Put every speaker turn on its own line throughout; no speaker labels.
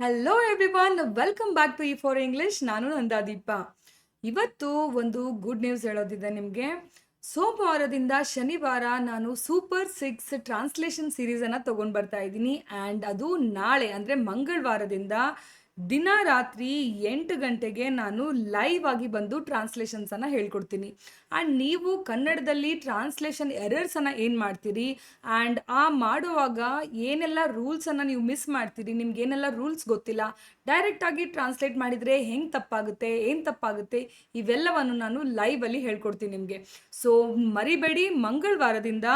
Hello everyone, welcome back to for English. ನಾನು ನಂದಾದೀಪ. ಇವತ್ತು ಒಂದು ಗುಡ್ ನ್ಯೂಸ್ ಹೇಳೋದಿದೆ ನಿಮಗೆ. ಸೋಮವಾರದಿಂದ ಶನಿವಾರ ನಾನು ಸೂಪರ್ 6 ಟ್ರಾನ್ಸ್ಲೇಷನ್ ಸೀರೀಸನ್ನು ತೊಗೊಂಡು ಬರ್ತಾ ಇದ್ದೀನಿ. ಆ್ಯಂಡ್ ಅದು ನಾಳೆ ಅಂದರೆ ಮಂಗಳವಾರದಿಂದ ದಿನ ರಾತ್ರಿ 8 ಗಂಟೆಗೆ ನಾನು ಲೈವ್ ಆಗಿ ಬಂದು ಟ್ರಾನ್ಸ್ಲೇಷನ್ಸನ್ನು ಹೇಳ್ಕೊಡ್ತೀನಿ. ಆ್ಯಂಡ್ ನೀವು ಕನ್ನಡದಲ್ಲಿ ಟ್ರಾನ್ಸ್ಲೇಷನ್ ಎರರ್ಸನ್ನು ಏನು ಮಾಡ್ತೀರಿ ಆ್ಯಂಡ್ ಆ ಮಾಡುವಾಗ ಏನೆಲ್ಲ ರೂಲ್ಸನ್ನು ನೀವು ಮಿಸ್ ಮಾಡ್ತೀರಿ, ನಿಮ್ಗೆ ಏನೆಲ್ಲ ರೂಲ್ಸ್ ಗೊತ್ತಿಲ್ಲ, ಡೈರೆಕ್ಟಾಗಿ ಟ್ರಾನ್ಸ್ಲೇಟ್ ಮಾಡಿದರೆ ಹೆಂಗೆ ತಪ್ಪಾಗುತ್ತೆ, ಏನು ತಪ್ಪಾಗುತ್ತೆ, ಇವೆಲ್ಲವನ್ನು ನಾನು ಲೈವಲ್ಲಿ ಹೇಳ್ಕೊಡ್ತೀನಿ ನಿಮಗೆ. ಸೊ ಮರಿಬೇಡಿ, ಮಂಗಳವಾರದಿಂದ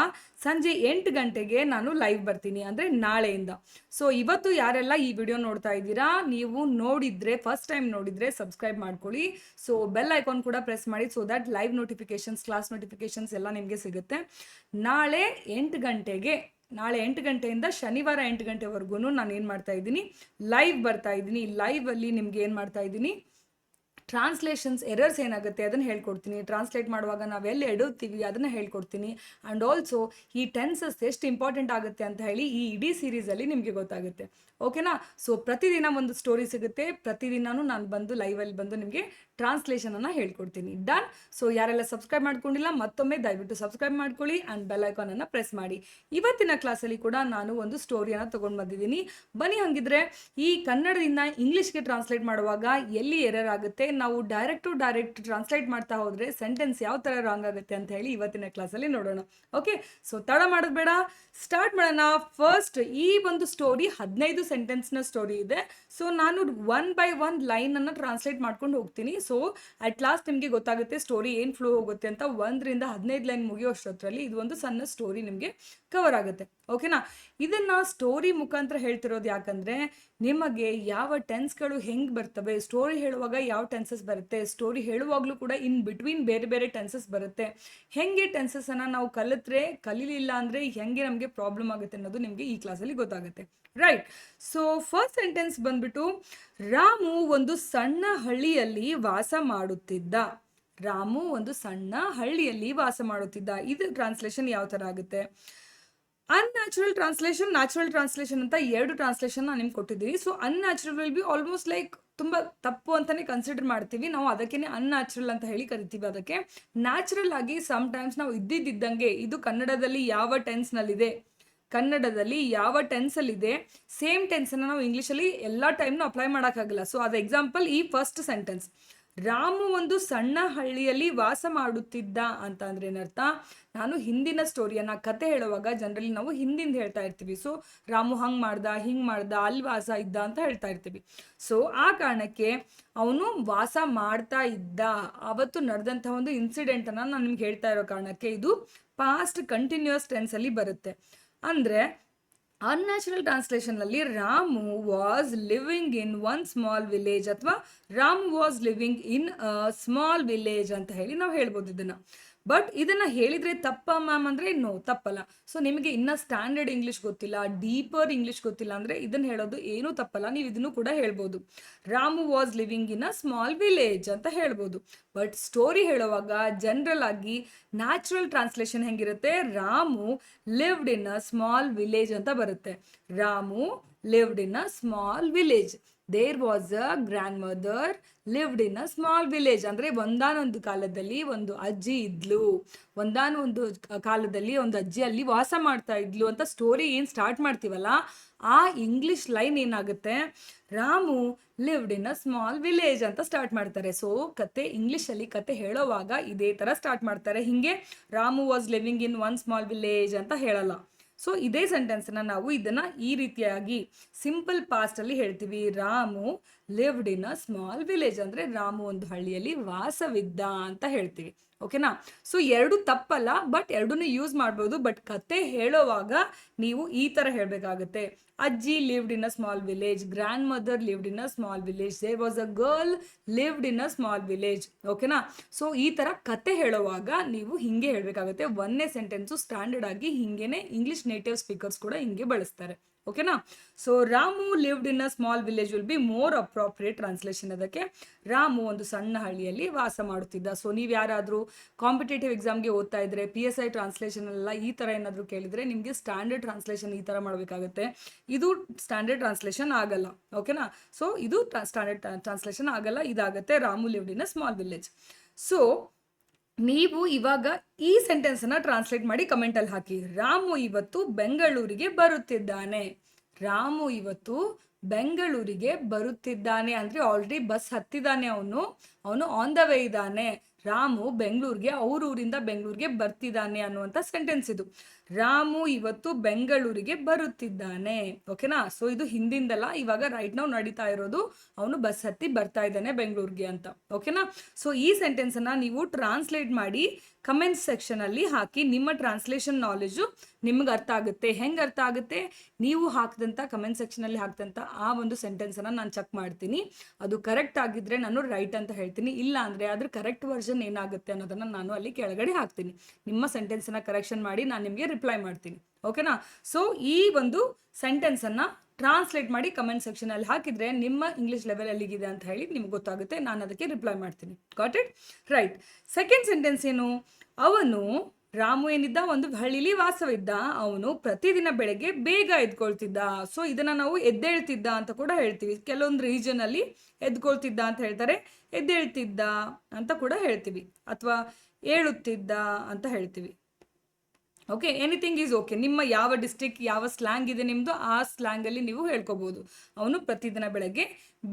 ಸಂಜೆ 8 ಗಂಟೆಗೆ ನಾನು ಲೈವ್ ಬರ್ತೀನಿ, ಅಂದರೆ ನಾಳೆಯಿಂದ. ಸೊ ಇವತ್ತು ಯಾರೆಲ್ಲ ಈ ವಿಡಿಯೋ ನೋಡ್ತಾ ಇದ್ದೀರಾ, ನೀವು ನೋಡಿದರೆ ಫಸ್ಟ್ ಟೈಮ್ ನೋಡಿದರೆ ಸಬ್ಸ್ಕ್ರೈಬ್ ಮಾಡ್ಕೊಳ್ಳಿ. ಸೊ ಬೆಲ್ ಐಕಾನ್ ಕೂಡ ಪ್ರೆಸ್ ಮಾಡಿ, so that live notifications, class notifications ಎಲ್ಲ ನಿಮಗೆ ಸಿಗುತ್ತೆ. ನಾಳೆ 8 ಗಂಟೆಗೆ, ನಾಳೆ 8 ಗಂಟೆಯಿಂದ ಶನಿವಾರ 8 ಗಂಟೆವರೆಗೂ ನಾನು ಏನು ಮಾಡ್ತಾ ಇದ್ದೀನಿ, ಲೈವ್ ಬರ್ತಾ ಇದ್ದೀನಿ. ಲೈವಲ್ಲಿ ನಿಮ್ಗೆ ಏನು ಮಾಡ್ತಾ ಇದ್ದೀನಿ, ಟ್ರಾನ್ಸ್ಲೇಷನ್ಸ್ ಎರರ್ಸ್ ಏನಾಗುತ್ತೆ ಅದನ್ನು ಹೇಳ್ಕೊಡ್ತೀನಿ. ಟ್ರಾನ್ಸ್ಲೇಟ್ ಮಾಡುವಾಗ ನಾವು ಎಲ್ಲಿ ಎಡುತ್ತೀವಿ ಅದನ್ನು ಹೇಳ್ಕೊಡ್ತೀನಿ. ಆ್ಯಂಡ್ ಆಲ್ಸೋ ಈ ಟೆನ್ಸಸ್ ಎಷ್ಟು ಇಂಪಾರ್ಟೆಂಟ್ ಆಗುತ್ತೆ ಅಂತ ಹೇಳಿ ಈ ಇಡೀ ಸೀರೀಸಲ್ಲಿ ನಿಮಗೆ ಗೊತ್ತಾಗುತ್ತೆ. ಓಕೆನಾ? ಸೊ ಪ್ರತಿದಿನ ಒಂದು ಸ್ಟೋರಿ ಸಿಗುತ್ತೆ, ಪ್ರತಿದಿನವೂ ನಾನು ಬಂದು ಲೈವಲ್ಲಿ ಬಂದು ನಿಮಗೆ ಟ್ರಾನ್ಸ್ಲೇಷನನ್ನು ಹೇಳ್ಕೊಡ್ತೀನಿ. ಡನ್. ಸೊ ಯಾರೆಲ್ಲ ಸಬ್ಸ್ಕ್ರೈಬ್ ಮಾಡ್ಕೊಂಡಿಲ್ಲ, ಮತ್ತೊಮ್ಮೆ ದಯವಿಟ್ಟು ಸಬ್ಸ್ಕ್ರೈಬ್ ಮಾಡ್ಕೊಳ್ಳಿ ಆ್ಯಂಡ್ ಬೆಲ್ ಐಕಾನನ್ನು ಪ್ರೆಸ್ ಮಾಡಿ. ಇವತ್ತಿನ ಕ್ಲಾಸಲ್ಲಿ ಕೂಡ ನಾನು ಒಂದು ಸ್ಟೋರಿಯನ್ನು ತೊಗೊಂಡು ಬಂದಿದ್ದೀನಿ. ಬನ್ನಿ ಹಾಗಿದ್ರೆ ಈ ಕನ್ನಡದಿಂದ ಇಂಗ್ಲೀಷ್ಗೆ ಟ್ರಾನ್ಸ್ಲೇಟ್ ಮಾಡುವಾಗ ಎಲ್ಲಿ ಎರರ್ ಆಗುತ್ತೆ, ನಾವು ಡೈರೆಕ್ಟ್ ಟ್ರಾನ್ಸ್ಲೇಟ್ ಮಾಡ್ತಾ ಹೋದರೆ ಸೆಂಟೆನ್ಸ್ ಯಾವ ಥರ ರಾಂಗ್ ಆಗುತ್ತೆ ಅಂತ ಹೇಳಿ ಇವತ್ತಿನ ಕ್ಲಾಸಲ್ಲಿ ನೋಡೋಣ. ಓಕೆ, ಸೊ ತಡ ಮಾಡೋದು ಬೇಡ, ಸ್ಟಾರ್ಟ್ ಮಾಡೋಣ. ಫಸ್ಟ್ ಈ ಒಂದು ಸ್ಟೋರಿ 15 ಸೆಂಟೆನ್ಸ್ನ ಸ್ಟೋರಿ ಇದೆ. ಸೊ ನಾನು 1 by 1 ಲೈನನ್ನು ಟ್ರಾನ್ಸ್ಲೇಟ್ ಮಾಡ್ಕೊಂಡು ಹೋಗ್ತೀನಿ. ಸೊ ಅಟ್ ಲಾಸ್ಟ್ ನಿಮಗೆ ಗೊತ್ತಾಗುತ್ತೆ ಸ್ಟೋರಿ ಏನು ಫ್ಲೋ ಹೋಗುತ್ತೆ ಅಂತ. 1ರಿಂದ 15 ಲೈನ್ ಮುಗಿಯೋಷ್ಟರಲ್ಲಿ ಇದು ಒಂದು ಸಣ್ಣ ಸ್ಟೋರಿ ನಿಮಗೆ ಕವರ್ ಆಗುತ್ತೆ. ಓಕೆನಾ? ಇದನ್ನು ಸ್ಟೋರಿ ಮುಖಾಂತರ ಹೇಳ್ತಿರೋದು ಯಾಕಂದರೆ ನಿಮಗೆ ಯಾವ ಟೆನ್ಸ್ಗಳು ಹೆಂಗೆ ಬರ್ತವೆ, ಸ್ಟೋರಿ ಹೇಳುವಾಗ ಯಾವ ಟೆನ್ಸಸ್ ಬರುತ್ತೆ, ಸ್ಟೋರಿ ಹೇಳುವಾಗಲೂ ಕೂಡ ಇನ್ ಬಿಟ್ವೀನ್ ಬೇರೆ ಬೇರೆ ಟೆನ್ಸಸ್ ಬರುತ್ತೆ, ಹೆಂಗೆ ಟೆನ್ಸಸ್ಸನ್ನು ನಾವು ಕಲೀಲಿಲ್ಲ ಅಂದರೆ ಹೆಂಗೆ ನಮಗೆ ಪ್ರಾಬ್ಲಮ್ ಆಗುತ್ತೆ ಅನ್ನೋದು ನಿಮಗೆ ಈ ಕ್ಲಾಸಲ್ಲಿ ಗೊತ್ತಾಗುತ್ತೆ. ರೈಟ್. ಸೊ ಫಸ್ಟ್ ಸೆಂಟೆನ್ಸ್ ಬಂದ್ಬಿಟ್ಟು, ರಾಮು ಒಂದು ಸಣ್ಣ ಹಳ್ಳಿಯಲ್ಲಿ ವಾಸ ಮಾಡುತ್ತಿದ್ದ. ರಾಮು ಒಂದು ಸಣ್ಣ ಹಳ್ಳಿಯಲ್ಲಿ ವಾಸ ಮಾಡುತ್ತಿದ್ದ. ಇದು ಟ್ರಾನ್ಸ್ಲೇಷನ್ ಯಾವ ಥರ ಆಗುತ್ತೆ? ಅನ್ಯಾಚುರಲ್ ಟ್ರಾನ್ಸ್ಲೇಷನ್, ನ್ಯಾಚುರಲ್ ಟ್ರಾನ್ಸ್ಲೇಷನ್ ಅಂತ 2 ಟ್ರಾನ್ಸ್ಲೇಷನ್ ನಾನು ನಿಮ್ಗೆ ಕೊಟ್ಟಿದ್ದೀನಿ. So unnatural will be almost like ತುಂಬ ತಪ್ಪು ಅಂತಲೇ ಕನ್ಸಿಡರ್ ಮಾಡ್ತೀವಿ ನಾವು, ಅದಕ್ಕೇ ಅನ್ಯಾಚುರಲ್ ಅಂತ ಹೇಳಿ ಕರಿತೀವಿ. ಅದಕ್ಕೆ ನ್ಯಾಚುರಲ್ ಆಗಿ ಸಮ್ಟೈಮ್ಸ್ ನಾವು ಇದ್ದಿದ್ದಂಗೆ ಇದು ಕನ್ನಡದಲ್ಲಿ ಯಾವ ಟೆನ್ಸ್ನಲ್ಲಿದೆ, ಕನ್ನಡದಲ್ಲಿ ಯಾವ ಟೆನ್ಸಲ್ಲಿದೆ ಸೇಮ್ ಟೆನ್ಸನ್ನು ನಾವು ಇಂಗ್ಲೀಷಲ್ಲಿ ಎಲ್ಲ ಟೈಮ್ನು ಅಪ್ಲೈ ಮಾಡೋಕ್ಕಾಗಲ್ಲ. ಸೊ ಅದು ಎಕ್ಸಾಂಪಲ್ ಈ ಫಸ್ಟ್ ಸೆಂಟೆನ್ಸ್, ರಾಮು ಒಂದು ಸಣ್ಣ ಹಳ್ಳಿಯಲ್ಲಿ ವಾಸ ಮಾಡುತ್ತಿದ್ದ ಅಂತ ಅಂದ್ರೆ ಏನರ್ಥ? ನಾನು ಹಿಂದಿನ ಸ್ಟೋರಿಯನ್ನು ಕತೆ ಹೇಳುವಾಗ ಜನರಲಿ ನಾವು ಹಿಂದಿಂದ ಹೇಳ್ತಾ ಇರ್ತೀವಿ. ಸೊ ರಾಮು ಹಂಗೆ ಮಾಡ್ದ, ಹಿಂಗೆ ಮಾಡ್ದ, ಅಲ್ಲಿ ವಾಸ ಇದ್ದ ಅಂತ ಹೇಳ್ತಾ ಇರ್ತೀವಿ. ಸೊ ಆ ಕಾರಣಕ್ಕೆ ಅವನು ವಾಸ ಮಾಡ್ತಾ ಇದ್ದ, ಅವತ್ತು ನಡೆದಂಥ ಒಂದು ಇನ್ಸಿಡೆಂಟನ್ನು ನಾನು ನಿಮ್ಗೆ ಹೇಳ್ತಾ ಇರೋ ಕಾರಣಕ್ಕೆ ಇದು ಪಾಸ್ಟ್ ಕಂಟಿನ್ಯೂಸ್ ಟೆನ್ಸಲ್ಲಿ ಬರುತ್ತೆ. ಅಂದರೆ unnatural ಟ್ರಾನ್ಸ್ಲೇಷನ್ನಲ್ಲಿ Ramu was living in 1 small village ಅಥವಾ Ramu was living in small village ಅಂತ ಹೇಳಿ ನಾವು ಹೇಳ್ಬೋದು ಇದನ್ನು. ಬಟ್ ಇದನ್ನು ಹೇಳಿದರೆ ತಪ್ಪ ಮ್ಯಾಮ್ ಅಂದರೆ ನೋ, ತಪ್ಪಲ್ಲ. ಸೊ ನಿಮಗೆ ಇನ್ನೂ ಸ್ಟ್ಯಾಂಡರ್ಡ್ ಇಂಗ್ಲೀಷ್ ಗೊತ್ತಿಲ್ಲ, ಡೀಪರ್ ಇಂಗ್ಲೀಷ್ ಗೊತ್ತಿಲ್ಲ ಅಂದರೆ ಇದನ್ನು ಹೇಳೋದು ಏನೂ ತಪ್ಪಲ್ಲ, ನೀವು ಇದನ್ನು ಕೂಡ ಹೇಳ್ಬೋದು. Ramu was living in a small village ಅಂತ ಹೇಳ್ಬೋದು. ಬಟ್ ಸ್ಟೋರಿ ಹೇಳುವಾಗ ಜನರಲ್ ಆಗಿ ನ್ಯಾಚುರಲ್ ಟ್ರಾನ್ಸ್ಲೇಷನ್ ಹೆಂಗಿರುತ್ತೆ, Ramu lived in a small village ಅಂತ ಬರುತ್ತೆ. Ramu lived in a small village. There was a grand mother lived in a small village. ಅಂದರೆ ಒಂದಾನೊಂದು ಕಾಲದಲ್ಲಿ ಒಂದು ಅಜ್ಜಿ ಇದ್ಲು, ಒಂದಾನೊಂದು ಕಾಲದಲ್ಲಿ ಒಂದು ಅಜ್ಜಿ ಅಲ್ಲಿ ವಾಸ ಮಾಡ್ತಾ ಇದ್ಲು ಅಂತ ಸ್ಟೋರಿ ಏನು ಸ್ಟಾರ್ಟ್ ಮಾಡ್ತೀವಲ್ಲ, ಆ ಇಂಗ್ಲಿಷ್ ಲೈನ್ ಏನಾಗುತ್ತೆ, Ramu lived in a small village ಅಂತ ಸ್ಟಾರ್ಟ್ ಮಾಡ್ತಾರೆ. ಸೊ ಕತೆ ಇಂಗ್ಲೀಷಲ್ಲಿ ಕತೆ ಹೇಳೋವಾಗ ಇದೇ ಥರ ಸ್ಟಾರ್ಟ್ ಮಾಡ್ತಾರೆ. ಹೀಗೆ Ramu was living in 1 small village ಅಂತ ಹೇಳಲ್ಲ. ಸೊ ಇದೇ ಸೆಂಟೆನ್ಸನ್ನು ನಾವು ಇದನ್ನು ಈ ರೀತಿಯಾಗಿ ಸಿಂಪಲ್ ಪಾಸ್ಟಲ್ಲಿ ಹೇಳ್ತೀವಿ, Ramu lived in a small village ಅಂದರೆ ರಾಮು ಒಂದು ಹಳ್ಳಿಯಲ್ಲಿ ವಾಸವಿದ್ದ ಅಂತ ಹೇಳ್ತೀವಿ. ಓಕೆನಾ? ಸೊ 2 ತಪ್ಪಲ್ಲ, ಬಟ್ 2 ಯೂಸ್ ಮಾಡ್ಬೋದು. ಬಟ್ ಕತೆ ಹೇಳೋವಾಗ ನೀವು ಈ ಥರ ಹೇಳಬೇಕಾಗುತ್ತೆ, ಅಜ್ಜಿ lived in a small village, grand mother lived in a small village, there was a girl lived in a small village. ಓಕೆನಾ? ಸೊ ಈ ಥರ ಕತೆ ಹೇಳುವಾಗ ನೀವು ಹಿಂಗೆ ಹೇಳಬೇಕಾಗುತ್ತೆ. 1ನೇ ಸೆಂಟೆನ್ಸು ಸ್ಟ್ಯಾಂಡರ್ಡ್ ಆಗಿ ಹಿಂಗೇನೆ ಇಂಗ್ಲೀಷ್ ನೇಟಿವ್ ಸ್ಪೀಕರ್ಸ್ ಕೂಡ ಹಿಂಗೆ ಬಳಸ್ತಾರೆ. ಓಕೆನಾ. So Ramu lived in a small village will be more appropriate translation. ಅದಕ್ಕೆ ರಾಮು ಒಂದು ಸಣ್ಣ ಹಳ್ಳಿಯಲ್ಲಿ ವಾಸ ಮಾಡುತ್ತಿದ್ದ. ಸೊ ನೀವು ಯಾರಾದರೂ ಕಾಂಪಿಟೇಟಿವ್ ಎಕ್ಸಾಮ್ಗೆ ಓದ್ತಾ ಇದ್ರೆ PSI ಟ್ರಾನ್ಸ್ಲೇಷನ್ ಎಲ್ಲ ಈ ಥರ ಏನಾದರೂ ಕೇಳಿದರೆ ನಿಮಗೆ ಸ್ಟ್ಯಾಂಡರ್ಡ್ ಟ್ರಾನ್ಸ್ಲೇಷನ್ ಈ ಥರ ಮಾಡಬೇಕಾಗುತ್ತೆ. ಇದು ಸ್ಟ್ಯಾಂಡರ್ಡ್ ಟ್ರಾನ್ಸ್ಲೇಷನ್ ಆಗಲ್ಲ, ಓಕೆನಾ. ಸೊ ಇದು ಸ್ಟ್ಯಾಂಡರ್ಡ್ ಟ್ರಾನ್ಸ್ಲೇಷನ್ ಆಗಲ್ಲ, ಇದಾಗುತ್ತೆ Ramu lived in a small village. So ನೀವು ಇವಾಗ ಈ ಸೆಂಟೆನ್ಸನ್ನು ಟ್ರಾನ್ಸ್ಲೇಟ್ ಮಾಡಿ ಕಮೆಂಟಲ್ಲಿ ಹಾಕಿ. ರಾಮು ಇವತ್ತು ಬೆಂಗಳೂರಿಗೆ ಬರುತ್ತಿದ್ದಾನೆ. ರಾಮು ಇವತ್ತು ಬೆಂಗಳೂರಿಗೆ ಬರುತ್ತಿದ್ದಾನೆ ಅಂದರೆ ಆಲ್ರೆಡಿ ಬಸ್ ಹತ್ತಿದ್ದಾನೆ, ಅವನು ಆನ್ ದ ವೇ ಇದ್ದಾನೆ. ರಾಮು ಬೆಂಗಳೂರಿಗೆ ಊರಿಂದ ಬೆಂಗಳೂರಿಗೆ ಬರ್ತಿದ್ದಾನೆ ಅನ್ನುವಂಥ ಸೆಂಟೆನ್ಸ್ ಇದು. ರಾಮು ಇವತ್ತು ಬೆಂಗಳೂರಿಗೆ ಬರುತ್ತಿದ್ದಾನೆ, ಓಕೆನಾ. ಸೊ ಇದು ಹಿಂದಿಂದಲ್ಲ, ಇವಾಗ ರೈಟ್ ನಾವು ನಡೀತಾ ಇರೋದು, ಅವನು ಬಸ್ ಹತ್ತಿ ಬರ್ತಾ ಇದ್ದಾನೆ ಬೆಂಗಳೂರಿಗೆ ಅಂತ, ಓಕೆನಾ. ಸೊ ಈ ಸೆಂಟೆನ್ಸನ್ನು ನೀವು ಟ್ರಾನ್ಸ್ಲೇಟ್ ಮಾಡಿ ಕಮೆಂಟ್ ಸೆಕ್ಷನಲ್ಲಿ ಹಾಕಿ. ನಿಮ್ಮ ಟ್ರಾನ್ಸ್ಲೇಷನ್ ನಾಲೆಜು ನಿಮ್ಗೆ ಅರ್ಥ ಆಗುತ್ತೆ. ಹೆಂಗೆ ಅರ್ಥ ಆಗುತ್ತೆ? ನೀವು ಹಾಕಿದಂಥ ಕಮೆಂಟ್ ಸೆಕ್ಷನಲ್ಲಿ ಹಾಕಿದಂಥ ಆ ಒಂದು ಸೆಂಟೆನ್ಸನ್ನು ನಾನು ಚೆಕ್ ಮಾಡ್ತೀನಿ. ಅದು ಕರೆಕ್ಟ್ ಆಗಿದ್ದರೆ ನಾನು ರೈಟ್ ಅಂತ ಹೇಳ್ತೀನಿ, ಇಲ್ಲ ಅಂದರೆ ಅದ್ರ ಕರೆಕ್ಟ್ ವರ್ಷನ್ ಏನಾಗುತ್ತೆ ಅನ್ನೋದನ್ನು ನಾನು ಅಲ್ಲಿ ಕೆಳಗಡೆ ಹಾಕ್ತೀನಿ. ನಿಮ್ಮ ಸೆಂಟೆನ್ಸನ್ನು ಕರೆಕ್ಷನ್ ಮಾಡಿ ನಾನು ನಿಮಗೆ ರಿಪ್ಲೈ ಮಾಡ್ತೀನಿ, ಓಕೆನಾ. ಸೊ ಈ ಒಂದು ಸೆಂಟೆನ್ಸನ್ನು ಟ್ರಾನ್ಸ್ಲೇಟ್ ಮಾಡಿ ಕಮೆಂಟ್ ಸೆಕ್ಷನಲ್ಲಿ ಹಾಕಿದರೆ ನಿಮ್ಮ ಇಂಗ್ಲೀಷ್ ಲೆವೆಲ್ ಎಲ್ಲಿಗಿದೆ ಅಂತ ಹೇಳಿ ನಿಮ್ಗೆ ಗೊತ್ತಾಗುತ್ತೆ. ನಾನು ಅದಕ್ಕೆ ರಿಪ್ಲೈ ಮಾಡ್ತೀನಿ. Got it? Right. Second sentence ಏನು? ರಾಮು ಏನಿದ್ದ, ಒಂದು ಹಳ್ಳಿಲಿ ವಾಸವಿದ್ದ. ಅವನು ಪ್ರತಿದಿನ ಬೆಳಗ್ಗೆ ಬೇಗ ಎದ್ಕೊಳ್ತಿದ್ದ. ಸೊ ಇದನ್ನು ನಾವು ಎದ್ದೇಳ್ತಿದ್ದ ಅಂತ ಕೂಡ ಹೇಳ್ತೀವಿ. ಕೆಲವೊಂದು ರೀಜನಲ್ಲಿ ಎದ್ಕೊಳ್ತಿದ್ದ ಅಂತ ಹೇಳ್ತಾರೆ, ಎದ್ದೇಳ್ತಿದ್ದ ಅಂತ ಕೂಡ ಹೇಳ್ತೀವಿ, ಅಥವಾ ಏಳುತ್ತಿದ್ದ ಅಂತ ಹೇಳ್ತೀವಿ. Okay, anything is okay. ನಿಮ್ಮ ಯಾವ ಡಿಸ್ಟ್ರಿಕ್ಟ್, ಯಾವ ಸ್ಲ್ಯಾಂಗ್ ಇದೆ ನಿಮ್ಮದು, ಆ ಸ್ಲ್ಯಾಂಗಲ್ಲಿ ನೀವು ಹೇಳ್ಕೊಬೋದು. ಅವನು ಪ್ರತಿದಿನ ಬೆಳಗ್ಗೆ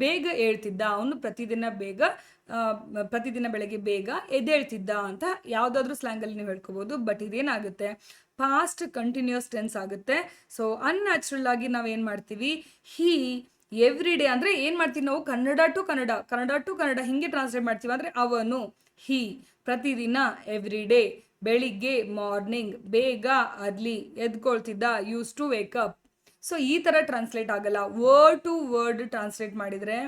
ಬೇಗ ಏಳ್ತಿದ್ದ, ಅವನು ಪ್ರತಿದಿನ ಬೆಳಗ್ಗೆ ಬೇಗ ಎದ್ದೇಳ್ತಿದ್ದ ಅಂತ ಯಾವುದಾದ್ರೂ ಸ್ಲ್ಯಾಂಗಲ್ಲಿ ನೀವು ಹೇಳ್ಕೊಬೋದು. ಬಟ್ ಇದೇನಾಗುತ್ತೆ, ಪಾಸ್ಟ್ ಕಂಟಿನ್ಯೂಸ್ ಟೆನ್ಸ್ ಆಗುತ್ತೆ. ಸೊ ಅನ್ಯಾಚುರಲ್ ಆಗಿ ನಾವೇನು ಮಾಡ್ತೀವಿ, ಎವ್ರಿ ಡೇ ಅಂದರೆ ಏನು ಮಾಡ್ತೀವಿ ನಾವು, ಕನ್ನಡ ಟು ಕನ್ನಡ ಹಿಂಗೆ ಟ್ರಾನ್ಸ್ಲೇಟ್ ಮಾಡ್ತೀವಿ. ಅಂದರೆ ಅವನು, ಪ್ರತಿದಿನ, ಎವ್ರಿ ಡೇ, ಬೆಳಿಗ್ಗೆ, ಮಾರ್ನಿಂಗ್, ಬೇಗ, ಅರ್ಲಿ, ಎದ್ಕೊಳ್ತಿದ್ದ, ಯೂಸ್ ಟು ವೇಕಪ್. ಸೊ ಈ ಥರ ಟ್ರಾನ್ಸ್ಲೇಟ್ ಆಗಲ್ಲ. ವರ್ಡ್ ಟು ವರ್ಡ್ ಟ್ರಾನ್ಸ್ಲೇಟ್ ಮಾಡಿದರೆ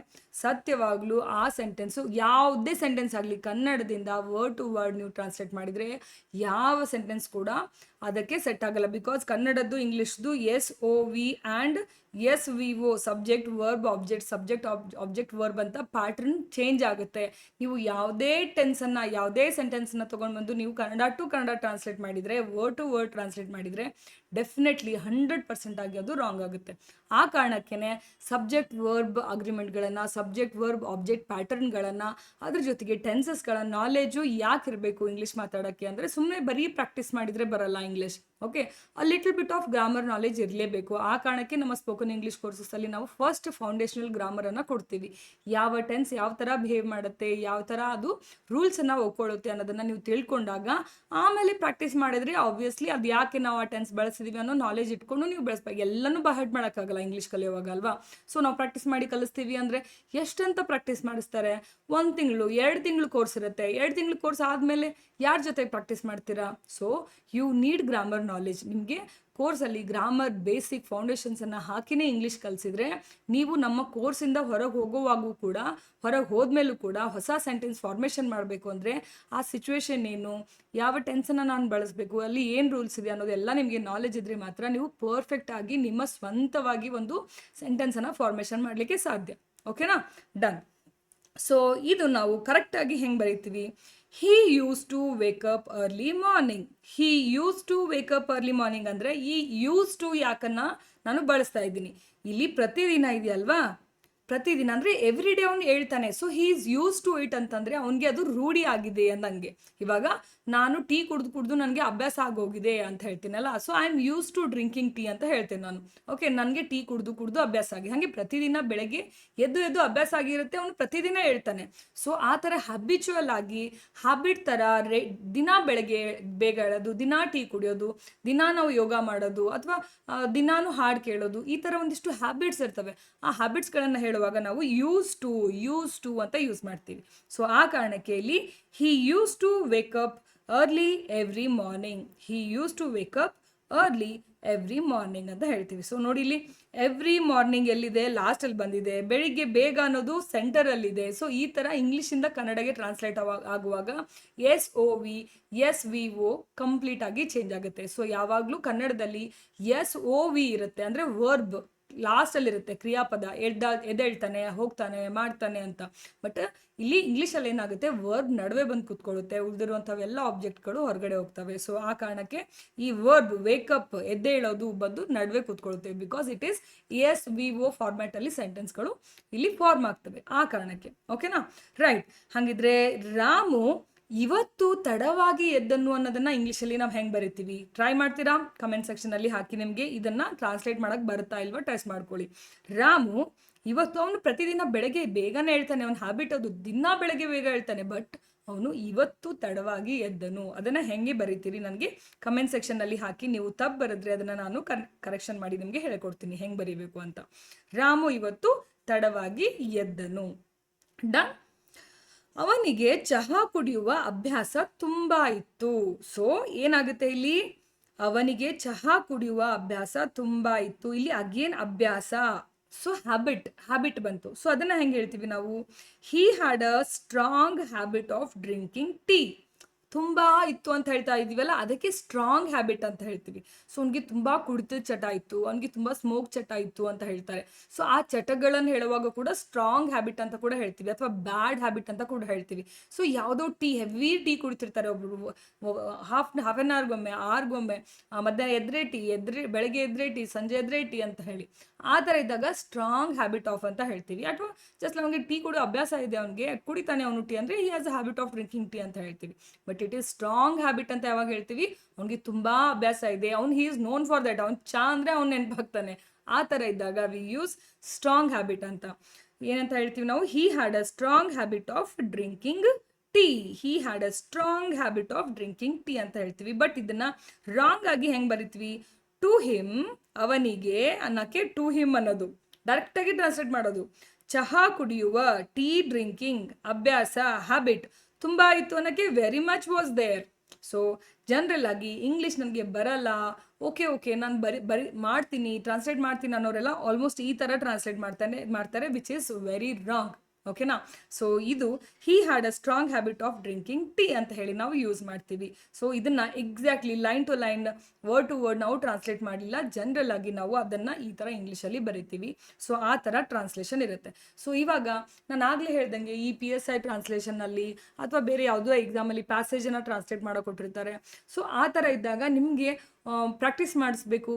ಸತ್ಯವಾಗ್ಲೂ ಆ ಸೆಂಟೆನ್ಸು, ಯಾವುದೇ ಸೆಂಟೆನ್ಸ್ ಆಗಲಿ ಕನ್ನಡದಿಂದ ವರ್ಡ್ ಟು ವರ್ಡ್ ನೀವು ಟ್ರಾನ್ಸ್ಲೇಟ್ ಮಾಡಿದರೆ ಯಾವ ಸೆಂಟೆನ್ಸ್ ಕೂಡ ಅದಕ್ಕೆ ಸೆಟ್ ಆಗಲ್ಲ. ಬಿಕಾಸ್ ಕನ್ನಡದ್ದು ಇಂಗ್ಲೀಷ್ದು SOV and SVO, subject verb object, object verb ಅಂತ ಪ್ಯಾಟ್ರನ್ ಚೇಂಜ್ ಆಗುತ್ತೆ. ನೀವು ಯಾವುದೇ ಟೆನ್ಸನ್ನು, ಯಾವುದೇ ಸೆಂಟೆನ್ಸನ್ನು ತೊಗೊಂಡು ಬಂದು ನೀವು ಕನ್ನಡ ಟು ಕನ್ನಡ ಟ್ರಾನ್ಸ್ಲೇಟ್ ಮಾಡಿದರೆ, ವರ್ಡ್ ಟು ವರ್ಡ್ ಟ್ರಾನ್ಸ್ಲೇಟ್ ಮಾಡಿದರೆ ಡೆಫಿನೆಟ್ಲಿ 100% ಆಗಿ ಅದು ರಾಂಗ್ ಆಗುತ್ತೆ. ಆ ಕಾರಣಕ್ಕೇ ಸಬ್ಜೆಕ್ಟ್ ವರ್ಬ್ ಅಗ್ರಿಮೆಂಟ್ಗಳನ್ನು, ಸಬ್ಜೆಕ್ಟ್ ವರ್ಬ್ ಆಬ್ಜೆಕ್ಟ್ ಪ್ಯಾಟರ್ನ್ಗಳನ್ನು, ಅದ್ರ ಜೊತೆಗೆ ಟೆನ್ಸಸ್ಗಳ ನಾಲೆಜು ಯಾಕೆ ಇರಬೇಕು ಇಂಗ್ಲೀಷ್ ಮಾತಾಡೋಕ್ಕೆ ಅಂದರೆ, ಸುಮ್ಮನೆ ಬರೀ ಪ್ರಾಕ್ಟೀಸ್ ಮಾಡಿದರೆ ಬರಲ್ಲ English. Okay, little bit of grammar knowledge ಇರಲೇಬೇಕು. ಆ ಕಾರಣಕ್ಕೆ ನಮ್ಮ ಸ್ಪೋಕನ್ ಇಂಗ್ಲೀಷ್ ಕೋರ್ಸಸ್ಸಲ್ಲಿ ನಾವು ಫಸ್ಟ್ ಫೌಂಡೇಶನಲ್ ಗ್ರಾಮರನ್ನು ಕೊಡ್ತೀವಿ. ಯಾವ ಟೆನ್ಸ್ ಯಾವ ಥರ ಬಿಹೇವ್ ಮಾಡುತ್ತೆ, ಯಾವ ಥರ ಅದು ರೂಲ್ಸನ್ನು ಒಪ್ಕೊಳ್ಳುತ್ತೆ ಅನ್ನೋದನ್ನು ನೀವು ತಿಳ್ಕೊಂಡಾಗ ಆಮೇಲೆ ಪ್ರಾಕ್ಟೀಸ್ ಮಾಡಿದ್ರೆ ಆಬ್ವಿಯಸ್ಲಿ ಅದು ಯಾಕೆ ನಾವು ಆ ಟೆನ್ಸ್ ಬಳಸಿದೀವಿ ಅನ್ನೋ ನಾಲೆಜ್ ಇಟ್ಕೊಂಡು ನೀವು ಬೆಳೆಸ್ಬೇಕು. ಎಲ್ಲನೂ ಬಹಟ್ ಮಾಡೋಕ್ಕಾಗಲ್ಲ ಇಂಗ್ಲೀಷ್ ಕಲಿಯುವಾಗ ಅಲ್ವಾ. ಸೊ ನಾವು ಪ್ರಾಕ್ಟೀಸ್ ಮಾಡಿ ಕಲಿಸ್ತೀವಿ ಅಂದರೆ ಎಷ್ಟಂತ ಪ್ರಾಕ್ಟೀಸ್ ಮಾಡಿಸ್ತಾರೆ? 1 ತಿಂಗಳು 2 ತಿಂಗಳು ಕೋರ್ಸ್ ಇರುತ್ತೆ. 2 ತಿಂಗಳು ಕೋರ್ಸ್ ಆದಮೇಲೆ ಯಾರ ಜೊತೆ ಪ್ರಾಕ್ಟೀಸ್ ಮಾಡ್ತೀರಾ? So you need grammar knowledge. ನಿಮಗೆ ಕೋರ್ಸಲ್ಲಿ ಗ್ರಾಮರ್ ಬೇಸಿಕ್ ಫೌಂಡೇಶನ್ಸನ್ನು ಹಾಕಿನೇ ಇಂಗ್ಲೀಷ್ ಕಲಿಸಿದ್ರೆ ನೀವು ನಮ್ಮ ಕೋರ್ಸಿಂದ ಹೊರಗೆ ಹೋಗುವಾಗೂ ಕೂಡ, ಹೊರಗೆ ಹೋದ್ಮೇಲೂ ಕೂಡ ಹೊಸ ಸೆಂಟೆನ್ಸ್ ಫಾರ್ಮೇಷನ್ ಮಾಡಬೇಕು ಅಂದರೆ ಆ ಸಿಚುವೇಶನ್ ಏನು, ಯಾವ ಟೆನ್ಸನ್ನು ನಾನು ಬಳಸಬೇಕು, ಅಲ್ಲಿ ಏನು ರೂಲ್ಸ್ ಇದೆ ಅನ್ನೋದೆಲ್ಲ ನಿಮಗೆ ನಾಲೆಜ್ ಇದ್ದರೆ ಮಾತ್ರ ನೀವು ಪರ್ಫೆಕ್ಟಾಗಿ ನಿಮ್ಮ ಸ್ವಂತವಾಗಿ ಒಂದು ಸೆಂಟೆನ್ಸನ್ನು ಫಾರ್ಮೇಷನ್ ಮಾಡಲಿಕ್ಕೆ ಸಾಧ್ಯ. ಓಕೆನಾ? ಡನ್. ಸೊ ಇದು ನಾವು ಕರೆಕ್ಟಾಗಿ ಹೆಂಗೆ ಬರೀತೀವಿ? He used to wake up early morning. He used to wake up early morning ಅಂದರೆ ಈ used to ಯಾಕನ್ನ ನಾನು ಬಳಸ್ತಾ ಇದ್ದೀನಿ. ಇಲ್ಲಿ ಪ್ರತಿದಿನ ಇದೆಯಲ್ವಾ, ಪ್ರತಿದಿನ ಅಂದರೆ ಎವ್ರಿ ಡೇ ಅವ್ನು ಹೇಳ್ತಾನೆ. So he is use to it ಅಂತಂದರೆ ಅವನಿಗೆ ಅದು ರೂಢಿ ಆಗಿದೆ ಅಂದಂಗೆ. ಇವಾಗ ನಾನು ಟೀ ಕುಡಿದು ನನಗೆ ಅಭ್ಯಾಸ ಆಗೋಗಿದೆ ಅಂತ ಹೇಳ್ತೀನಲ್ಲ, so I am use to drinking tea ಅಂತ ಹೇಳ್ತೇನೆ ನಾನು. ಓಕೆ, ನನಗೆ ಟೀ ಕುಡಿದು ಅಭ್ಯಾಸ ಆಗಿ, ಹಾಗೆ ಪ್ರತಿದಿನ ಬೆಳಗ್ಗೆ ಎದ್ದು ಅಭ್ಯಾಸ ಆಗಿರುತ್ತೆ, ಅವನು ಪ್ರತಿದಿನ ಹೇಳ್ತಾನೆ. ಸೊ ಆ ಥರ ಹ್ಯಾಬಿಚುವಲ್ ಆಗಿ, ಹ್ಯಾಬಿಟ್ ಥರ ದಿನ ಬೆಳಗ್ಗೆ ಬೇಗ ಹೇಳೋದು, ದಿನ ಟೀ ಕುಡಿಯೋದು, ದಿನ ನಾವು ಯೋಗ ಮಾಡೋದು, ಅಥವಾ ದಿನಾನು ಹಾಡು ಕೇಳೋದು, ಈ ಥರ ಒಂದಿಷ್ಟು ಹ್ಯಾಬಿಟ್ಸ್ ಇರ್ತವೆ. ಆ ಹ್ಯಾಬಿಟ್ಸ್ಗಳನ್ನು ಹೇಳುವಾಗ ನಾವು ಯೂಸ್ ಟು ಅಂತ ಯೂಸ್ ಮಾಡ್ತೀವಿ. ಸೊ ಆ ಕಾರಣಕ್ಕೆ ಇಲ್ಲಿ he used to wake up early every morning. He used to wake up early every morning ಅಂತ ಹೇಳ್ತೀವಿ. ಸೊ ನೋಡಿ ಇಲ್ಲಿ ಎವ್ರಿ ಮಾರ್ನಿಂಗ್ ಎಲ್ಲಿದೆ, ಲಾಸ್ಟಲ್ಲಿ ಬಂದಿದೆ. ಬೆಳಿಗ್ಗೆ ಬೇಗ ಅನ್ನೋದು ಸೆಂಟರಲ್ಲಿದೆ. ಸೊ ಈ ಥರ ಇಂಗ್ಲೀಷಿಂದ ಕನ್ನಡಗೆ ಟ್ರಾನ್ಸ್ಲೇಟ್ ಆಗುವಾಗ SOV SVO ಕಂಪ್ಲೀಟ್ ಆಗಿ ಚೇಂಜ್ ಆಗುತ್ತೆ. ಸೊ ಯಾವಾಗಲೂ ಕನ್ನಡದಲ್ಲಿ SOV ಇರುತ್ತೆ, ಅಂದರೆ ವರ್ಬ್ ಲಾಸ್ಟಲ್ಲಿ ಇರುತ್ತೆ, ಕ್ರಿಯಾಪದ. ಎದ್ದೇಳ್ತಾನೆ, ಹೋಗ್ತಾನೆ, ಮಾಡ್ತಾನೆ ಅಂತ. ಬಟ್ ಇಲ್ಲಿ ಇಂಗ್ಲೀಷಲ್ಲಿ ಏನಾಗುತ್ತೆ, ವರ್ಬ್ ನಡುವೆ ಬಂದು ಕೂತ್ಕೊಳ್ಳುತ್ತೆ, ಉಳಿದಿರುವಂಥವೆಲ್ಲ ಆಬ್ಜೆಕ್ಟ್ಗಳು ಹೊರಗಡೆ ಹೋಗ್ತವೆ. ಸೊ ಆ ಕಾರಣಕ್ಕೆ ಈ ವರ್ಬ್ ವೇಕಪ್, ಎದ್ದೇಳೋದು ಬಂದು ನಡುವೆ ಕೂತ್ಕೊಳ್ಳುತ್ತೆ. ಬಿಕಾಸ್ ಇಟ್ ಈಸ್ SVO ಫಾರ್ಮ್ಯಾಟಲ್ಲಿ ಸೆಂಟೆನ್ಸ್ಗಳು ಇಲ್ಲಿ ಫಾರ್ಮ್ ಆಗ್ತವೆ, ಆ ಕಾರಣಕ್ಕೆ. ಓಕೆನಾ, ರೈಟ್. ಹಾಗಿದ್ರೆ ರಾಮು ಇವತ್ತು ತಡವಾಗಿ ಎದ್ದನ್ನು ಅನ್ನೋದನ್ನ ಇಂಗ್ಲೀಷಲ್ಲಿ ನಾವು ಹೆಂಗೆ ಬರಿತೀವಿ? ಟ್ರೈ ಮಾಡ್ತೀರಾ? ಕಮೆಂಟ್ ಸೆಕ್ಷನಲ್ಲಿ ಹಾಕಿ. ನಿಮಗೆ ಇದನ್ನ ಟ್ರಾನ್ಸ್ಲೇಟ್ ಮಾಡಕ್ಕೆ ಬರುತ್ತಾ ಇಲ್ವಾ ಟೆಸ್ಟ್ ಮಾಡ್ಕೊಳ್ಳಿ. ರಾಮು ಇವತ್ತು, ಅವನು ಪ್ರತಿದಿನ ಬೆಳಗ್ಗೆ ಬೇಗನೆ ಹೇಳ್ತಾನೆ, ಅವನ ಹ್ಯಾಬಿಟ್ ಅದು, ದಿನ ಬೆಳಗ್ಗೆ ಬೇಗ ಹೇಳ್ತಾನೆ. ಬಟ್ ಅವನು ಇವತ್ತು ತಡವಾಗಿ ಎದ್ದನು. ಅದನ್ನ ಹೆಂಗೆ ಬರೀತೀರಿ ನನಗೆ ಕಮೆಂಟ್ ಸೆಕ್ಷನ್ನಲ್ಲಿ ಹಾಕಿ. ನೀವು ತಪ್ಪು ಬರೆದ್ರೆ ಅದನ್ನ ನಾನು ಕರೆಕ್ಷನ್ ಮಾಡಿ ನಿಮಗೆ ಹೇಳ್ಕೊಡ್ತೀನಿ ಹೆಂಗೆ ಬರೀಬೇಕು ಅಂತ. ರಾಮು ಇವತ್ತು ತಡವಾಗಿ ಎದ್ದನು. ಡನ್. ಅವನಿಗೆ ಚಹಾ ಕುಡಿಯುವ ಅಭ್ಯಾಸ ತುಂಬಾ ಇತ್ತು. ಸೊ ಏನಾಗುತ್ತೆ ಇಲ್ಲಿ, ಅವನಿಗೆ ಚಹಾ ಕುಡಿಯುವ ಅಭ್ಯಾಸ ತುಂಬಾ ಇತ್ತು. ಇಲ್ಲಿ ಅಗೇನ್ ಅಭ್ಯಾಸ, ಸೊ ಹ್ಯಾಬಿಟ್ ಬಂತು. ಸೊ ಅದನ್ನ ಹೆಂಗೆ ಹೇಳ್ತೀವಿ ನಾವು? ಹಿ had a strong habit of drinking tea. ತುಂಬಾ ಇತ್ತು ಅಂತ ಹೇಳ್ತಾ ಇದೀವಲ್ಲ, ಅದಕ್ಕೆ ಸ್ಟ್ರಾಂಗ್ ಹ್ಯಾಬಿಟ್ ಅಂತ ಹೇಳ್ತೀವಿ. ಸೊ ಅವ್ನಿಗೆ ತುಂಬಾ ಕುಡಿತದ ಚಟ ಇತ್ತು, ಅವ್ನಿಗೆ ತುಂಬಾ ಸ್ಮೋಕ್ ಚಟ ಇತ್ತು ಅಂತ ಹೇಳ್ತಾರೆ. ಸೊ ಆ ಚಟಗಳನ್ನು ಹೇಳುವಾಗ ಕೂಡ ಸ್ಟ್ರಾಂಗ್ ಹ್ಯಾಬಿಟ್ ಅಂತ ಕೂಡ ಹೇಳ್ತೀವಿ, ಅಥವಾ ಬ್ಯಾಡ್ ಹ್ಯಾಬಿಟ್ ಅಂತ ಕೂಡ ಹೇಳ್ತೀವಿ. ಸೊ ಯಾವುದೋ ಹೆವಿ ಟೀ ಕುಡಿತಿರ್ತಾರೆ ಒಬ್ರು, ಹಾಫ್ ಆನ್ ಅವರ್ಗೊಮ್ಮೆ, ಅವರ್ಗೊಮ್ಮೆ, ಮಧ್ಯಾಹ್ನ ಬೆಳಗ್ಗೆ ಎದ್ರೆ ಟೀ, ಸಂಜೆ ಎದ್ರೆ ಟೀ ಅಂತ ಹೇಳಿ. ಆ ಥರ ಇದ್ದಾಗ ಸ್ಟ್ರಾಂಗ್ ಹ್ಯಾಬಿಟ್ ಆಫ್ ಅಂತ ಹೇಳ್ತೀವಿ. ಅಥವಾ ಜಸ್ಟ್ ನಮಗೆ ಟೀ ಕುಡಿಯೋ ಅಭ್ಯಾಸ ಇದೆ, ಅವನಿಗೆ ಕುಡಿತಾನೆ ಅವನು ಟೀ, ಅಂದರೆ he has a habit of drinking tea ಅಂತ ಹೇಳ್ತೀವಿ. But it is strong habit ಅಂತ ಯಾವಾಗ ಹೇಳ್ತೀವಿ? ಅವ್ನಿಗೆ ತುಂಬಾ ಅಭ್ಯಾಸ ಇದೆ, he is known for that. ಅವ್ನು ಚಾ ಅಂದರೆ ಅವ್ನು ನೆನಪಾಗ್ತಾನೆ. ಆ ಥರ ಇದ್ದಾಗ ವಿ ಯೂಸ್ ಸ್ಟ್ರಾಂಗ್ ಹ್ಯಾಬಿಟ್ ಅಂತ. ಏನಂತ ಹೇಳ್ತೀವಿ ನಾವು? ಹಿ had a strong habit of drinking tea. He had a strong habit of drinking tea ಅಂತ ಹೇಳ್ತೀವಿ. ಬಟ್ ಇದನ್ನ ರಾಂಗ್ ಆಗಿ ಹೆಂಗೆ ಬರಿತೀವಿ? ಟು ಹಿಮ್, ಅವನಿಗೆ ಅನ್ನಕ್ಕೆ ಟು ಹಿಮ್ ಅನ್ನೋದು ಡೈರೆಕ್ಟಾಗಿ ಟ್ರಾನ್ಸ್ಲೇಟ್ ಮಾಡೋದು. ಚಹಾ ಕುಡಿಯುವ, ಟೀ ಡ್ರಿಂಕಿಂಗ್, ಅಭ್ಯಾಸ, ಹ್ಯಾಬಿಟ್. ತುಂಬ ಇತ್ತು ಅನ್ನೋಕ್ಕೆ very much was there. So general ಆಗಿ ಇಂಗ್ಲೀಷ್ ನನಗೆ ಬರಲ್ಲ, ಓಕೆ ನಾನು ಮಾಡ್ತೀನಿ, ಟ್ರಾನ್ಸ್ಲೇಟ್ ಮಾಡ್ತೀನಿ ಅನ್ನೋರೆಲ್ಲ ಆಲ್ಮೋಸ್ಟ್ ಈ ಥರ ಟ್ರಾನ್ಸ್ಲೇಟ್ ಮಾಡ್ತಾರೆ, ವಿಚ್ ಈಸ್ ವೆರಿ ರಾಂಗ್. ಓಕೆನಾ? ಸೊ ಇದು he had a strong habit of drinking tea ಅಂತ ಹೇಳಿ ನಾವು ಯೂಸ್ ಮಾಡ್ತೀವಿ. ಸೊ ಇದನ್ನ exactly line to line, word to word ನಾವು ಟ್ರಾನ್ಸ್ಲೇಟ್ ಮಾಡಲಿಲ್ಲ. ಜನರಲ್ ಆಗಿ ನಾವು ಅದನ್ನು ಈ ಥರ ಇಂಗ್ಲೀಷಲ್ಲಿ ಬರಿತೀವಿ. ಸೊ ಆ ಥರ ಟ್ರಾನ್ಸ್ಲೇಷನ್ ಇರುತ್ತೆ. ಸೊ ಇವಾಗ ನಾನು ಆಗಲೇ ಹೇಳ್ದಂಗೆ ಈ PSI ಟ್ರಾನ್ಸ್ಲೇಷನ್ನಲ್ಲಿ ಅಥವಾ ಬೇರೆ ಯಾವುದೋ ಎಕ್ಸಾಮಲ್ಲಿ ಪ್ಯಾಸೇಜನ್ನು ಟ್ರಾನ್ಸ್ಲೇಟ್ ಕೊಟ್ಟಿರ್ತಾರೆ. ಸೊ ಆ ಥರ ಇದ್ದಾಗ ನಿಮಗೆ ಪ್ರಾಕ್ಟೀಸ್ ಮಾಡಿಸ್ಬೇಕು,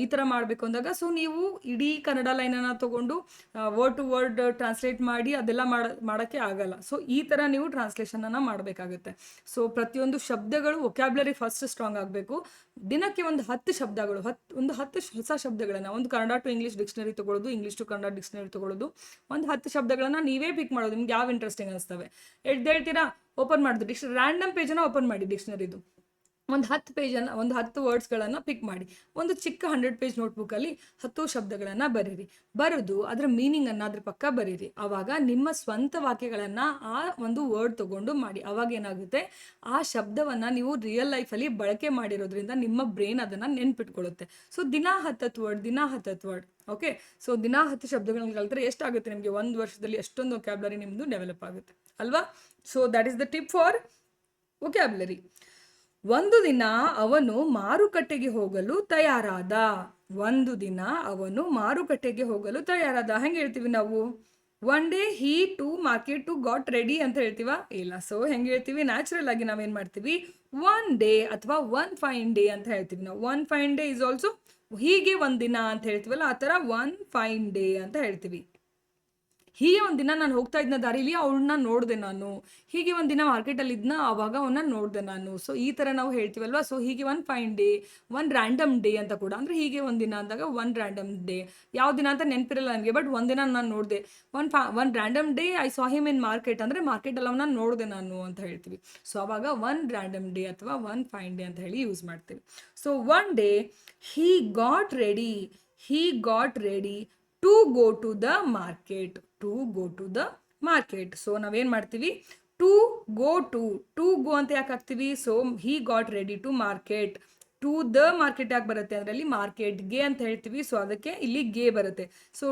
ಈ ಥರ ಮಾಡಬೇಕು ಅಂದಾಗ, ಸೊ ನೀವು ಇಡೀ ಕನ್ನಡ ಲೈನನ್ನು ತೊಗೊಂಡು ವರ್ಡ್ ಟು ವರ್ಡ್ ಟ್ರಾನ್ಸ್ಲೇಟ್ ಮಾಡಿ ಅದೆಲ್ಲ ಮಾಡೋಕ್ಕೆ ಆಗಲ್ಲ. ಸೊ ಈ ಥರ ನೀವು ಟ್ರಾನ್ಸ್ಲೇಷನನ್ನು ಮಾಡಬೇಕಾಗುತ್ತೆ. ಸೊ ಪ್ರತಿಯೊಂದು ಶಬ್ದಗಳು ವೊಕ್ಯಾಬ್ಲರಿ ಫಸ್ಟ್ ಸ್ಟ್ರಾಂಗ್ ಆಗಬೇಕು. ದಿನಕ್ಕೆ ಒಂದು 10 ಶಬ್ದಗಳು, 10 ಹೊಸ ಶಬ್ದಗಳನ್ನು, ಒಂದು ಕನ್ನಡ ಟು ಇಂಗ್ಲೀಷ್ ಡಿಕ್ಷನರಿ ತೊಗೊಳ್ಳೋದು, ಇಂಗ್ಲೀಷ್ ಟು ಕನ್ನಡ ಡಿಕ್ಷನರಿ ತೊಗೊಳ್ಳೋದು. ಒಂದು 10 ಶಬ್ದಗಳನ್ನು ನೀವೇ ಪಿಕ್ ಮಾಡೋದು, ನಿಮ್ಗೆ ಯಾವ ಇಂಟ್ರೆಸ್ಟಿಂಗ್ ಅನಿಸ್ತವೆ ಹೇಳ್ತೀರಾ, ಓಪನ್ ಮಾಡಿದ್ರು ರ್ಯಾಂಡಮ್ ಪೇಜನ್ನು ಓಪನ್ ಮಾಡಿ ಡಿಕ್ಷನರಿದು. ಒಂದು 10 ವರ್ಡ್ಸ್ಗಳನ್ನು ಪಿಕ್ ಮಾಡಿ, ಒಂದು ಚಿಕ್ಕ 100 ಪೇಜ್ ನೋಟ್ಬುಕ್ಕಲ್ಲಿ 10 ಶಬ್ದಗಳನ್ನು ಬರೆದು ಅದರ ಮೀನಿಂಗನ್ನು ಅದ್ರ ಪಕ್ಕ ಬರೀರಿ. ಆವಾಗ ನಿಮ್ಮ ಸ್ವಂತ ವಾಕ್ಯಗಳನ್ನು ಆ ಒಂದು ವರ್ಡ್ ತೊಗೊಂಡು ಮಾಡಿ. ಅವಾಗ ಏನಾಗುತ್ತೆ, ಆ ಶಬ್ದವನ್ನು ನೀವು ರಿಯಲ್ ಲೈಫಲ್ಲಿ ಬಳಕೆ ಮಾಡಿರೋದ್ರಿಂದ ನಿಮ್ಮ ಬ್ರೈನ್ ಅದನ್ನು ನೆನ್ಪಿಟ್ಕೊಳ್ಳುತ್ತೆ. ಸೊ ದಿನ 10 ವರ್ಡ್. ಓಕೆ, ಸೊ ದಿನ 10 ಶಬ್ದಗಳನ್ನ ಕಲಿತ್ರೆ ಎಷ್ಟಾಗುತ್ತೆ ನಿಮಗೆ? 1 ವರ್ಷದಲ್ಲಿ ಎಷ್ಟೊಂದು ವೊಕ್ಯಾಬ್ಲರಿ ನಿಮ್ಮದು ಡೆವಲಪ್ ಆಗುತ್ತೆ ಅಲ್ವಾ? So that is the tip for vocabulary. ಒಂದು ದಿನ ಅವನು ಮಾರುಕಟ್ಟೆಗೆ ಹೋಗಲು ತಯಾರಾದ. ಹೆಂಗೆ ಹೇಳ್ತೀವಿ ನಾವು? One day he to market to got ready ಅಂತ ಹೇಳ್ತೀವ? ಇಲ್ಲ. ಸೊ ಹೆಂಗೆ ಹೇಳ್ತೀವಿ? ನ್ಯಾಚುರಲ್ ಆಗಿ ನಾವೇನು ಮಾಡ್ತೀವಿ? ಒನ್ ಡೇ ಅಥವಾ ಒನ್ ಫೈನ್ ಡೇ ಅಂತ ಹೇಳ್ತೀವಿ ನಾವು. One fine day is also, ಹೀಗೆ ಒಂದಿನ ಅಂತ ಹೇಳ್ತೀವಲ್ಲ, ಆ ಥರ ಒನ್ ಫೈನ್ ಡೇ ಅಂತ ಹೇಳ್ತೀವಿ. ಹೀಗೆ ಒಂದಿನ ನಾನು ಹೋಗ್ತಾ ಇದ್ನ ದಾರಿಲಿ ಅವಳನ್ನ ನೋಡಿದೆ ನಾನು, ಹೀಗೆ ಒಂದಿನ ಮಾರ್ಕೆಟಲ್ಲಿ ಇದ್ನ ಆವಾಗ ಅವನ್ನ ನೋಡಿದೆ ನಾನು. ಸೊ ಈ ಥರ ನಾವು ಹೇಳ್ತೀವಲ್ವಾ. ಸೊ ಹೀಗೆ one fine day, one random day ಅಂತ ಕೂಡ, ಅಂದರೆ ಹೀಗೆ ಒಂದಿನ ಅಂದಾಗ ಒನ್ ರ್ಯಾಂಡಮ್ ಡೇ, ಯಾವ ದಿನ ಅಂತ ನೆನಪಿರಲ್ಲ ನನಗೆ, ಬಟ್ ಒಂದಿನ ನಾನು ನೋಡಿದೆ. One random day I saw him in market, ಅಂದರೆ ಮಾರ್ಕೆಟಲ್ಲಿ ಅವನ್ನ ನೋಡಿದೆ ನಾನು ಅಂತ ಹೇಳ್ತೀವಿ. ಸೊ ಅವಾಗ ಒನ್ ರ್ಯಾಂಡಮ್ ಡೇ ಅಥವಾ ಒನ್ ಫೈನ್ ಡೇ ಅಂತ ಹೇಳಿ ಯೂಸ್ ಮಾಡ್ತೀವಿ. So one day he got ready to go to the market. So ನಾವೇನು ಮಾಡ್ತೀವಿ? ಟು ಗೋ ಅಂತ ಯಾಕೆ ಹಾಕ್ತೀವಿ? So he got ready to market, to the market ಯಾಕೆ ಬರುತ್ತೆ ಅಂದರೆ ಅಲ್ಲಿ ಮಾರ್ಕೆಟ್ಗೆ ಅಂತ ಹೇಳ್ತೀವಿ, ಸೊ ಅದಕ್ಕೆ ಇಲ್ಲಿ ಗೆ ಬರುತ್ತೆ. ಸೊ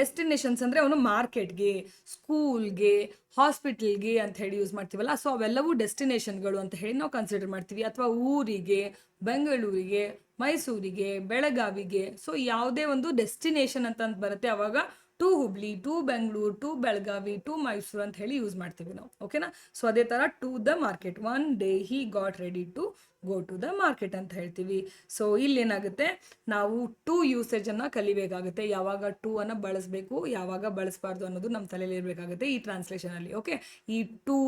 ಡೆಸ್ಟಿನೇಷನ್ಸ್ ಅಂದರೆ ಅವನು ಮಾರ್ಕೆಟ್ಗೆ, ಸ್ಕೂಲ್ಗೆ, ಹಾಸ್ಪಿಟಲ್ಗೆ ಅಂತ ಹೇಳಿ ಯೂಸ್ ಮಾಡ್ತೀವಲ್ಲ, ಸೊ ಅವೆಲ್ಲವೂ ಡೆಸ್ಟಿನೇಷನ್ಗಳು ಅಂತ ಹೇಳಿ ನಾವು ಕನ್ಸಿಡರ್ ಮಾಡ್ತೀವಿ. ಅಥವಾ ಊರಿಗೆ, ಬೆಂಗಳೂರಿಗೆ, ಮೈಸೂರಿಗೆ, ಬೆಳಗಾವಿಗೆ, ಸೊ ಯಾವುದೇ ಒಂದು ಡೆಸ್ಟಿನೇಷನ್ ಅಂತ ಬರುತ್ತೆ ಅವಾಗ to Hubli, to Bengaluru, to Belagavi, to Mysuru ಅಂತ ಹೇಳಿ ಯೂಸ್ ಮಾಡ್ತೀವಿ ನಾವು. ಓಕೆನಾ? ಸೊ ಅದೇ ಥರ to the market, one day he got ready to go to the market ಅಂತ ಹೇಳ್ತೀವಿ. ಸೊ ಇಲ್ಲೇನಾಗುತ್ತೆ, ನಾವು ಟು ಯೂಸೇಜನ್ನು ಕಲಿಬೇಕಾಗುತ್ತೆ. ಯಾವಾಗ ಟು ಅನ್ನು ಬಳಸಬೇಕು, ಯಾವಾಗ ಬಳಸಬಾರ್ದು ಅನ್ನೋದು ನಮ್ಮ ತಲೆಯಲ್ಲಿ ಇರಬೇಕಾಗುತ್ತೆ ಈ ಟ್ರಾನ್ಸ್ಲೇಷನಲ್ಲಿ. ಓಕೆ, ಈ ಟು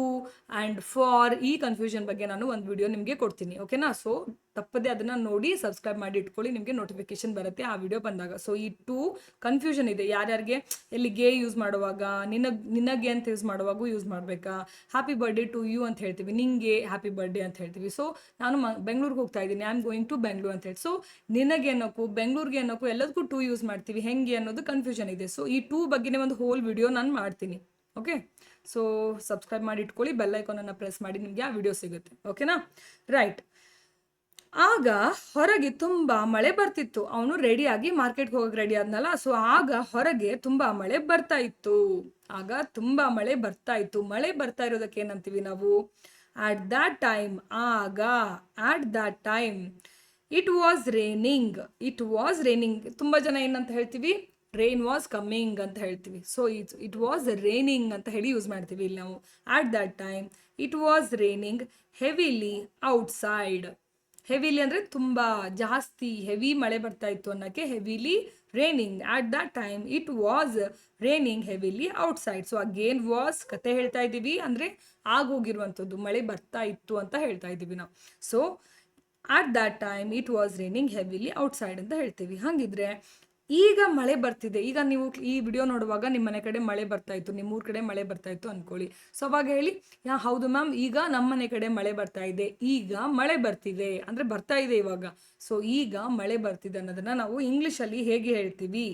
ಆ್ಯಂಡ್ ಫಾರ್ ಈ ಕನ್ಫ್ಯೂಷನ್ ಬಗ್ಗೆ ನಾನು ಒಂದು ವಿಡಿಯೋ ನಿಮಗೆ ಕೊಡ್ತೀನಿ. ಓಕೆನಾ? ಸೊ ತಪ್ಪದೆ ಅದನ್ನು ನೋಡಿ ಸಬ್ಸ್ಕ್ರೈಬ್ ಮಾಡಿ ಇಟ್ಕೊಳ್ಳಿ, ನಿಮಗೆ ನೋಟಿಫಿಕೇಶನ್ ಬರುತ್ತೆ ಆ ವಿಡಿಯೋ ಬಂದಾಗ. ಸೊ ಈ ಟು ಕನ್ಫ್ಯೂಷನ್ ಇದೆ ಯಾರ್ಯಾರಿಗೆ, ಎಲ್ಲಿಗೆ ಯೂಸ್ ಮಾಡುವಾಗ ನಿನಗೆ ಅಂತ ಯೂಸ್ ಮಾಡುವಾಗೂ ಯೂಸ್ ಮಾಡಬೇಕಾ, ಹ್ಯಾಪಿ ಬರ್ಡೇ ಟು ಯು ಅಂತ ಹೇಳ್ತೀವಿ, ನಿಂಗೆ ಹ್ಯಾಪಿ ಬರ್ಡೇ ಅಂತ ಹೇಳ್ತೀವಿ. ಸೊ ನಾನು ಬೆಂಗಳೂರಿಗೆ ಹೋಗ್ತಾ ಇದ್ದೀನಿ, I am going to Bengaluru ಅಂತ ಹೇಳಿ. ಸೊ ನಿನಗೆ ಅನ್ನೋಕ್ಕೂ ಬೆಂಗಳೂರಿಗೆ ಅನ್ನೋಕ್ಕೂ ಎಲ್ಲದಕ್ಕೂ ಟು ಯೂಸ್ ಮಾಡ್ತೀವಿ, ಹೆಂಗೆ ಅನ್ನೋದು ಕನ್ಫ್ಯೂಷನ್ ಇದೆ. ಸೊ ಈ ಟು ಬಗ್ಗೆನೇ ಒಂದು ಹೋಲ್ ವಿಡಿಯೋ ನಾನು ಮಾಡ್ತೀನಿ. ಓಕೆ, ಸೊ ಸಬ್ಸ್ಕ್ರೈಬ್ ಮಾಡಿ ಇಟ್ಕೊಳ್ಳಿ, ಬೆಲ್ ಐಕಾನನ್ನು ಪ್ರೆಸ್ ಮಾಡಿ, ನಿಮಗೆ ಆ ವಿಡಿಯೋ ಸಿಗುತ್ತೆ. ಓಕೆನಾ? ರೈಟ್. ಆಗ ಹೊರಗೆ ತುಂಬ ಮಳೆ ಬರ್ತಿತ್ತು. ಅವನು ರೆಡಿಯಾಗಿ ಮಾರ್ಕೆಟ್ಗೆ ಹೋಗಕ್ಕೆ ರೆಡಿ ಆದ್ನಲ್ಲ, ಸೊ ಆಗ ಹೊರಗೆ ತುಂಬ ಮಳೆ ಬರ್ತಾ ಇತ್ತು. ಮಳೆ ಬರ್ತಾ ಇರೋದಕ್ಕೆ ಏನಂತೀವಿ ನಾವು? at that time, ಆಗ, at that time, it was raining. ತುಂಬ ಜನ ಏನಂತ ಹೇಳ್ತೀವಿ? ರೈನ್ ವಾಸ್ ಕಮ್ಮಿಂಗ್ ಅಂತ ಹೇಳ್ತೀವಿ. ಸೊ ಇಟ್ ವಾಸ್ ರೈನಿಂಗ್ ಅಂತ ಹೇಳಿ ಯೂಸ್ ಮಾಡ್ತೀವಿ ಇಲ್ಲಿ ನಾವು. at that time, it was raining heavily outside. Heavily ಅಂದರೆ ತುಂಬ ಜಾಸ್ತಿ, ಹೆವಿ ಮಳೆ ಬರ್ತಾ ಇತ್ತು ಅನ್ನೋಕ್ಕೆ heavily raining. at that time, it was raining heavily outside. So again was ಕತೆ ಹೇಳ್ತಾ ಇದ್ದೀವಿ, ಅಂದರೆ ಆಗೋಗಿರುವಂಥದ್ದು, ಮಳೆ ಬರ್ತಾ ಇತ್ತು ಅಂತ ಹೇಳ್ತಾ ಇದ್ದೀವಿ ನಾವು. So at that time, it was raining heavily outside ಅಂತ ಹೇಳ್ತೀವಿ. ಹಾಗಿದ್ರೆ ಈಗ ಮಳೆ ಬರ್ತಿದೆ. ಈಗ ನೀವು ಈ ವಿಡಿಯೋ ನೋಡುವಾಗ ನಿಮ್ಮ ಮನೆ ಕಡೆ ಮಳೆ ಬರ್ತಾ ಇತ್ತು, ನಿಮ್ಮ ಊರ ಕಡೆ ಮಳೆ ಬರ್ತಾ ಇತ್ತು ಅಂದ್ಕೊಳ್ಳಿ. ಸೊ ಅವಾಗ ಹೇಳಿ, ಹೌದು ಮ್ಯಾಮ್, ಈಗ ನಮ್ಮ ಮನೆ ಕಡೆ ಮಳೆ ಬರ್ತಾ ಇದೆ, ಈಗ ಮಳೆ ಬರ್ತಿದೆ ಅಂದರೆ ಬರ್ತಾ ಇದೆ ಇವಾಗ. ಸೊ ಈಗ ಮಳೆ ಬರ್ತಿದೆ ಅನ್ನೋದನ್ನ ನಾವು ಇಂಗ್ಲೀಷಲ್ಲಿ ಹೇಗೆ ಹೇಳ್ತೀವಿ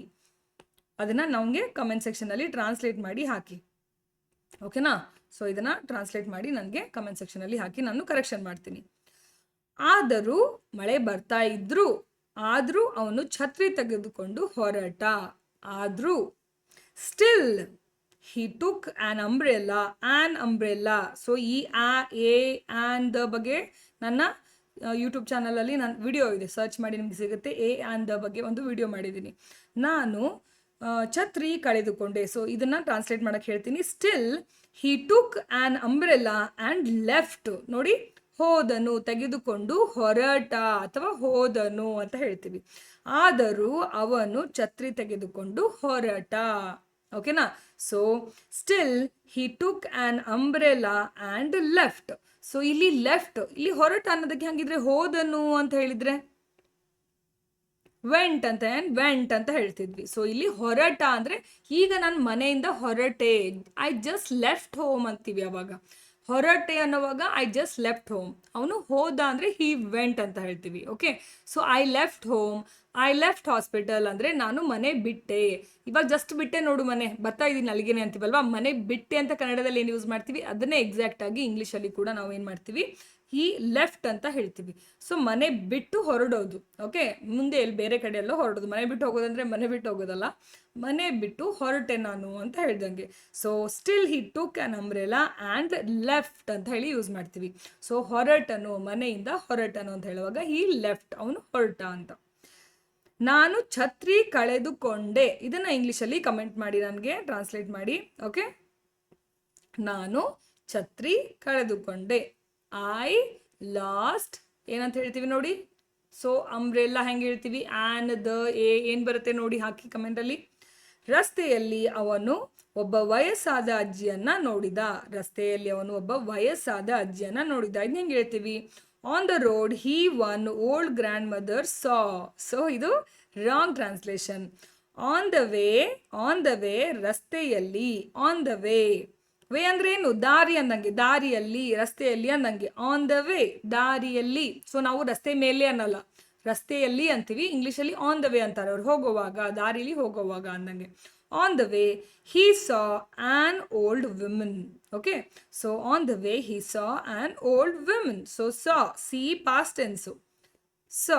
ಅದನ್ನು ನಮಗೆ ಕಮೆಂಟ್ ಸೆಕ್ಷನಲ್ಲಿ ಟ್ರಾನ್ಸ್ಲೇಟ್ ಮಾಡಿ ಹಾಕಿ. ಓಕೆನಾ? ಸೊ ಇದನ್ನು ಟ್ರಾನ್ಸ್ಲೇಟ್ ಮಾಡಿ ನನಗೆ ಕಮೆಂಟ್ ಸೆಕ್ಷನಲ್ಲಿ ಹಾಕಿ, ನಾನು ಕರೆಕ್ಷನ್ ಮಾಡ್ತೀನಿ. ಆದರೂ ಮಳೆ ಬರ್ತಾ ಇದ್ರು, ಆದರೂ ಅವನು ಛತ್ರಿ ತೆಗೆದುಕೊಂಡು ಹೊರಟ. ಆದರೂ still he took on umbrella. So ಈ ಆ್ಯನ್ ದ ಬಗ್ಗೆ ನನ್ನ ಯೂಟ್ಯೂಬ್ ಚಾನಲಲ್ಲಿ ನನ್ನ ವಿಡಿಯೋ ಇದೆ, ಸರ್ಚ್ ಮಾಡಿ ನಿಮಗೆ ಸಿಗುತ್ತೆ. ಆ್ಯನ್ ದ ಬಗ್ಗೆ ಒಂದು ವಿಡಿಯೋ ಮಾಡಿದ್ದೀನಿ ನಾನು. ಛತ್ರಿ ಕಳೆದುಕೊಂಡೆ. ಸೊ ಇದನ್ನು ಟ್ರಾನ್ಸ್ಲೇಟ್ ಮಾಡೋಕ್ಕೆ ಹೇಳ್ತೀನಿ. Still he took on umbrella and left. ನೋಡಿ, ಹೋದನು, ತೆಗೆದುಕೊಂಡು ಹೊರಟ ಅಥವಾ ಹೋದನು ಅಂತ ಹೇಳ್ತೀವಿ. ಆದರೂ ಅವನು ಛತ್ರಿ ತೆಗೆದುಕೊಂಡು ಹೊರಟ. ಓಕೆನಾ? So still he took on umbrella and left. So ಇಲ್ಲಿ ಲೆಫ್ಟ್, ಇಲ್ಲಿ ಹೊರಟ ಅನ್ನೋದಕ್ಕೆ ಹಂಗಿದ್ರೆ ಹೋದನು ಅಂತ ಹೇಳಿದ್ರೆ ವೆಂಟ್ ಅಂತ ಹೇಳ್ತಿದ್ವಿ. ಸೊ ಇಲ್ಲಿ ಹೊರಟ ಅಂದರೆ ಈಗ ನಾನು ಮನೆಯಿಂದ ಹೊರಟೆ, ಐ ಜಸ್ಟ್ ಲೆಫ್ಟ್ ಹೋಮ್ ಅಂತೀವಿ. ಅವಾಗ ಹೊರಟೆ ಅನ್ನೋವಾಗ ಐ ಜಸ್ಟ್ ಲೆಫ್ಟ್ ಹೋಮ್. ಅವನು ಹೋದ ಅಂದರೆ ಹಿ ವೆಂಟ್ ಅಂತ ಹೇಳ್ತೀವಿ. Okay, so I left home, I left hospital ಅಂದರೆ ನಾನು ಮನೆ ಬಿಟ್ಟೆ. ಇವಾಗ ಜಸ್ಟ್ ಬಿಟ್ಟೆ ನೋಡು, ಮನೆ ಬರ್ತಾ ಇದ್ದೀನಿ ಅಲ್ಲಿಗೇನೆ ಅಂತೀವಲ್ವಾ. ಮನೆ ಬಿಟ್ಟೆ ಅಂತ ಕನ್ನಡದಲ್ಲಿ ಏನು ಯೂಸ್ ಮಾಡ್ತೀವಿ ಅದನ್ನೇ ಎಕ್ಸಾಕ್ಟಾಗಿ ಇಂಗ್ಲೀಷಲ್ಲಿ ಕೂಡ ನಾವು ಏನು ಮಾಡ್ತೀವಿ, ಈ ಲೆಫ್ಟ್ ಅಂತ ಹೇಳ್ತೀವಿ. ಸೊ ಮನೆ ಬಿಟ್ಟು ಹೊರಡೋದು. ಓಕೆ, ಮುಂದೆ ಎಲ್ಲಿ ಬೇರೆ ಕಡೆ ಎಲ್ಲೋ ಹೊರಡೋದು. ಮನೆ ಬಿಟ್ಟು ಹೋಗೋದಂದರೆ ಮನೆ ಬಿಟ್ಟು ಹೋಗೋದಲ್ಲ, ಮನೆ ಬಿಟ್ಟು ಹೊರಟೆ ನಾನು ಅಂತ ಹೇಳ್ದಂಗೆ. So still he took on umbrella and left ಅಂತ ಹೇಳಿ ಯೂಸ್ ಮಾಡ್ತೀವಿ. ಸೊ ಹೊರಟನು, ಮನೆಯಿಂದ ಹೊರಟನು ಅಂತ ಹೇಳುವಾಗ ಈ ಲೆಫ್ಟ್, ಅವನು ಹೊರಟ ಅಂತ. ನಾನು ಛತ್ರಿ ಕಳೆದುಕೊಂಡೆ. ಇದನ್ನು ಇಂಗ್ಲೀಷಲ್ಲಿ ಕಮೆಂಟ್ ಮಾಡಿ, ನನಗೆ ಟ್ರಾನ್ಸ್ಲೇಟ್ ಮಾಡಿ. ಓಕೆ, ನಾನು ಛತ್ರಿ ಕಳೆದುಕೊಂಡೆ. ಐ ಲಾಸ್ಟ್ ಏನಂತ ಹೇಳ್ತೀವಿ ನೋಡಿ. ಸೊ ಅಂಬ್ರೆಲ್ಲಾ ಹೆಂಗೆ ಹೇಳ್ತೀವಿ? ಆ್ಯನ್ ದ ಏನು ಬರುತ್ತೆ ನೋಡಿ, ಹಾಕಿ ಕಮೆಂಟಲ್ಲಿ. ರಸ್ತೆಯಲ್ಲಿ ಅವನು ಒಬ್ಬ ವಯಸ್ಸಾದ ಅಜ್ಜಿಯನ್ನು ನೋಡಿದ. ಇದನ್ನ ಹೆಂಗೆ ಹೇಳ್ತೀವಿ? On the road he one old grand mother saw. So ಇದು wrong translation. On the way ರಸ್ತೆಯಲ್ಲಿ, ಆನ್ ದ ವೇ ಅಂದರೆ ಏನು? ದಾರಿ ಅಂದಂಗೆ, ದಾರಿಯಲ್ಲಿ, ರಸ್ತೆಯಲ್ಲಿ ಅಂದಂಗೆ. ಆನ್ ದ ವೇ ದಾರಿಯಲ್ಲಿ. ಸೊ ನಾವು ರಸ್ತೆ ಮೇಲೆ ಅನ್ನಲ್ಲ, ರಸ್ತೆಯಲ್ಲಿ ಅಂತೀವಿ. ಇಂಗ್ಲೀಷಲ್ಲಿ ಆನ್ ದ ವೇ ಅಂತಾರೆ ಅವ್ರು, ಹೋಗುವಾಗ, ದಾರಿಲಿ ಹೋಗುವಾಗ ಅಂದಂಗೆ. On the way, he saw an old woman. Okay, so on the way, he saw an old woman. So saw, see past tense. So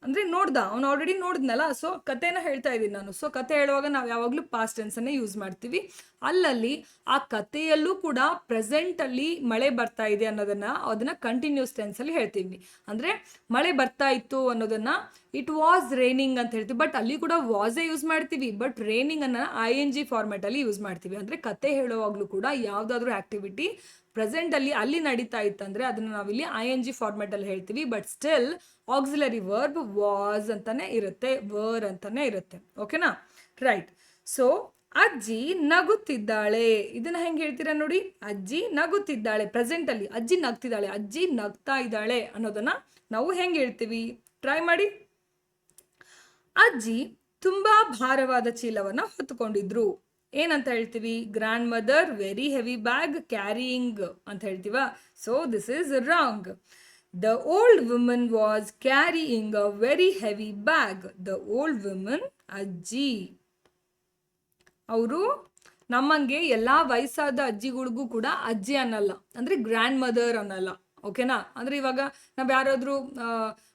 ಅಂದರೆ ನೋಡ್ದ, ಅವ್ನು ಆಲ್ರೆಡಿ ನೋಡಿದ್ನಲ್ಲ. ಸೊ ಕಥೆನ ಹೇಳ್ತಾ ಇದ್ದೀನಿ ನಾನು. ಸೊ ಕತೆ ಹೇಳುವಾಗ ನಾವು ಯಾವಾಗಲೂ ಪಾಸ್ಟ್ ಟೆನ್ಸನ್ನೇ ಯೂಸ್ ಮಾಡ್ತೀವಿ. ಅಲ್ಲಲ್ಲಿ ಆ ಕಥೆಯಲ್ಲೂ ಕೂಡ ಪ್ರೆಸೆಂಟಲ್ಲಿ ಮಳೆ ಬರ್ತಾ ಇದೆ ಅದನ್ನು ಕಂಟಿನ್ಯೂಸ್ ಟೆನ್ಸಲ್ಲಿ ಹೇಳ್ತೀವಿ. ಅಂದರೆ ಮಳೆ ಬರ್ತಾ ಇತ್ತು ಅನ್ನೋದನ್ನು ಇಟ್ ವಾಸ್ ರೇನಿಂಗ್ ಅಂತ ಹೇಳ್ತೀವಿ. ಬಟ್ ಅಲ್ಲಿ ಕೂಡ ವಾಸೇ ಯೂಸ್ ಮಾಡ್ತೀವಿ. ಬಟ್ ರೇನಿಂಗ್ ಅನ್ನ ING ಫಾರ್ಮ್ಯಾಟಲ್ಲಿ ಯೂಸ್ ಮಾಡ್ತೀವಿ. ಅಂದರೆ ಕತೆ ಹೇಳುವಾಗಲೂ ಕೂಡ ಯಾವುದಾದ್ರೂ ಆ್ಯಕ್ಟಿವಿಟಿ ಪ್ರೆಸೆಂಟಲ್ಲಿ ಅಲ್ಲಿ ನಡೀತಾ ಇತ್ತಂದರೆ ಅದನ್ನು ನಾವಿಲ್ಲಿ ING ಫಾರ್ಮ್ಯಾಟಲ್ಲಿ ಹೇಳ್ತೀವಿ. But still auxiliary verb was ಅಂತಾನೆ ಇರುತ್ತೆ, ವರ್ ಅಂತಾನೆ ಇರುತ್ತೆ. ಓಕೆನಾ, ರೈಟ್. ಸೊ ಅಜ್ಜಿ ನಗುತ್ತಿದ್ದಾಳೆ, ಇದನ್ನ ಹೆಂಗೆ ಹೇಳ್ತೀರಾ ನೋಡಿ. ಅಜ್ಜಿ ನಗುತ್ತಿದ್ದಾಳೆ, ಪ್ರೆಸೆಂಟಲ್ಲಿ ಅಜ್ಜಿ ನಗ್ತಿದ್ದಾಳೆ, ಅಜ್ಜಿ ನಗ್ತಾ ಇದ್ದಾಳೆ ಅನ್ನೋದನ್ನ ನಾವು ಹೆಂಗೆ ಹೇಳ್ತೀವಿ, ಟ್ರೈ ಮಾಡಿ. ಅಜ್ಜಿ ತುಂಬಾ ಭಾರವಾದ ಚೀಲವನ್ನ ಹೊತ್ತುಕೊಂಡಿದ್ರು, ಏನಂತ ಹೇಳ್ತೀವಿ, grandmother very heavy bag carrying ಅಂತ ಹೇಳ್ತೀವ. So this is wrong. The old woman was carrying a very heavy bag. The old woman, ಅಜ್ಜಿ. ಅವರು ನಮ್ಮಂಗೆ ಎಲ್ಲ ವಯಸ್ಸಾದ ಅಜ್ಜಿಗಳಿಗೂ ಕೂಡ ಅಜ್ಜಿ ಅನ್ನಲ್ಲ, ಅಂದರೆ ಗ್ರ್ಯಾಂಡ್ ಮದರ್ ಅನ್ನಲ್ಲ. ಓಕೆನಾ, ಅಂದರೆ ಇವಾಗ ನಾವು ಯಾರಾದರೂ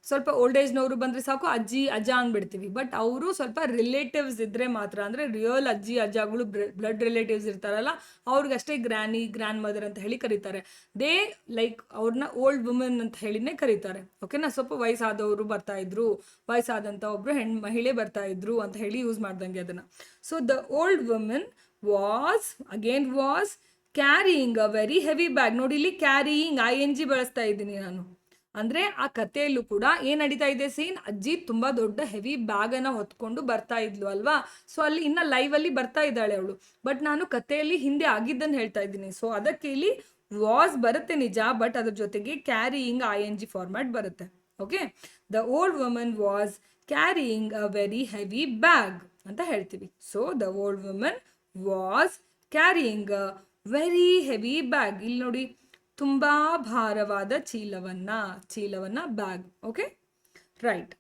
ಸ್ವಲ್ಪ ಓಲ್ಡ್ ಏಜ್ನವರು ಬಂದರೆ ಸಾಕು ಅಜ್ಜಿ ಅಜ್ಜ ಅಂದ್ಬಿಡ್ತೀವಿ. ಬಟ್ ಅವರು ಸ್ವಲ್ಪ ರಿಲೇಟಿವ್ಸ್ ಇದ್ದರೆ ಮಾತ್ರ, ಅಂದರೆ ರಿಯಲ್ ಅಜ್ಜಿ ಅಜ್ಜಗಳು ಬ್ಲಡ್ ರಿಲೇಟಿವ್ಸ್ ಇರ್ತಾರಲ್ಲ ಅವ್ರಿಗಷ್ಟೇ ಗ್ರ್ಯಾಂಡ್ ಮದರ್ ಅಂತ ಹೇಳಿ ಕರೀತಾರೆ. ದೇ ಲೈಕ್ ಅವ್ರನ್ನ ಓಲ್ಡ್ ವುಮನ್ ಅಂತ ಹೇಳಿನೇ ಕರೀತಾರೆ. ಓಕೆನಾ, ಸ್ವಲ್ಪ ವಯಸ್ಸಾದವರು ಬರ್ತಾ ಇದ್ರು, ವಯಸ್ಸಾದಂಥ ಒಬ್ರು ಮಹಿಳೆ ಬರ್ತಾ ಇದ್ರು ಅಂತ ಹೇಳಿ ಯೂಸ್ ಮಾಡ್ದಂಗೆ ಅದನ್ನು. So the old woman was carrying a very heavy bag. ನೋಡಿ ಇಲ್ಲಿ ಕ್ಯಾರಿಯಿಂಗ್ ING ಬಳಸ್ತಾ ಇದ್ದೀನಿ ನಾನು. ಅಂದರೆ ಆ ಕಥೆಯಲ್ಲೂ ಕೂಡ ಏನು ನಡೀತಾ ಇದೆ ಸೀನ್, ಅಜ್ಜಿ ತುಂಬ ದೊಡ್ಡ ಹೆವಿ ಬ್ಯಾಗನ್ನು ಹೊತ್ಕೊಂಡು ಬರ್ತಾ ಇದ್ಲು ಅಲ್ವಾ. ಸೊ ಅಲ್ಲಿ ಇನ್ನು ಲೈವಲ್ಲಿ ಬರ್ತಾ ಇದ್ದಾಳೆ ಅವಳು. ಬಟ್ ನಾನು ಕಥೆಯಲ್ಲಿ ಹಿಂದೆ ಆಗಿದ್ದನ್ನು ಹೇಳ್ತಾ ಇದ್ದೀನಿ. ಸೊ ಅದಕ್ಕೆ ಇಲ್ಲಿ ವಾಸ್ ಬರುತ್ತೆ ನಿಜ, ಬಟ್ ಅದ್ರ ಜೊತೆಗೆ ಕ್ಯಾರಿಯಿಂಗ್ ING ಫಾರ್ಮ್ಯಾಟ್ ಬರುತ್ತೆ. Okay, the old woman was carrying a very heavy bag ಅಂತ ಹೇಳ್ತೀವಿ. So the old woman was carrying a very heavy bag. ಇಲ್ಲಿ ನೋಡಿ, ತುಂಬ ಭಾರವಾದ ಚೀಲವನ್ನ ಬ್ಯಾಗ್. Okay, right.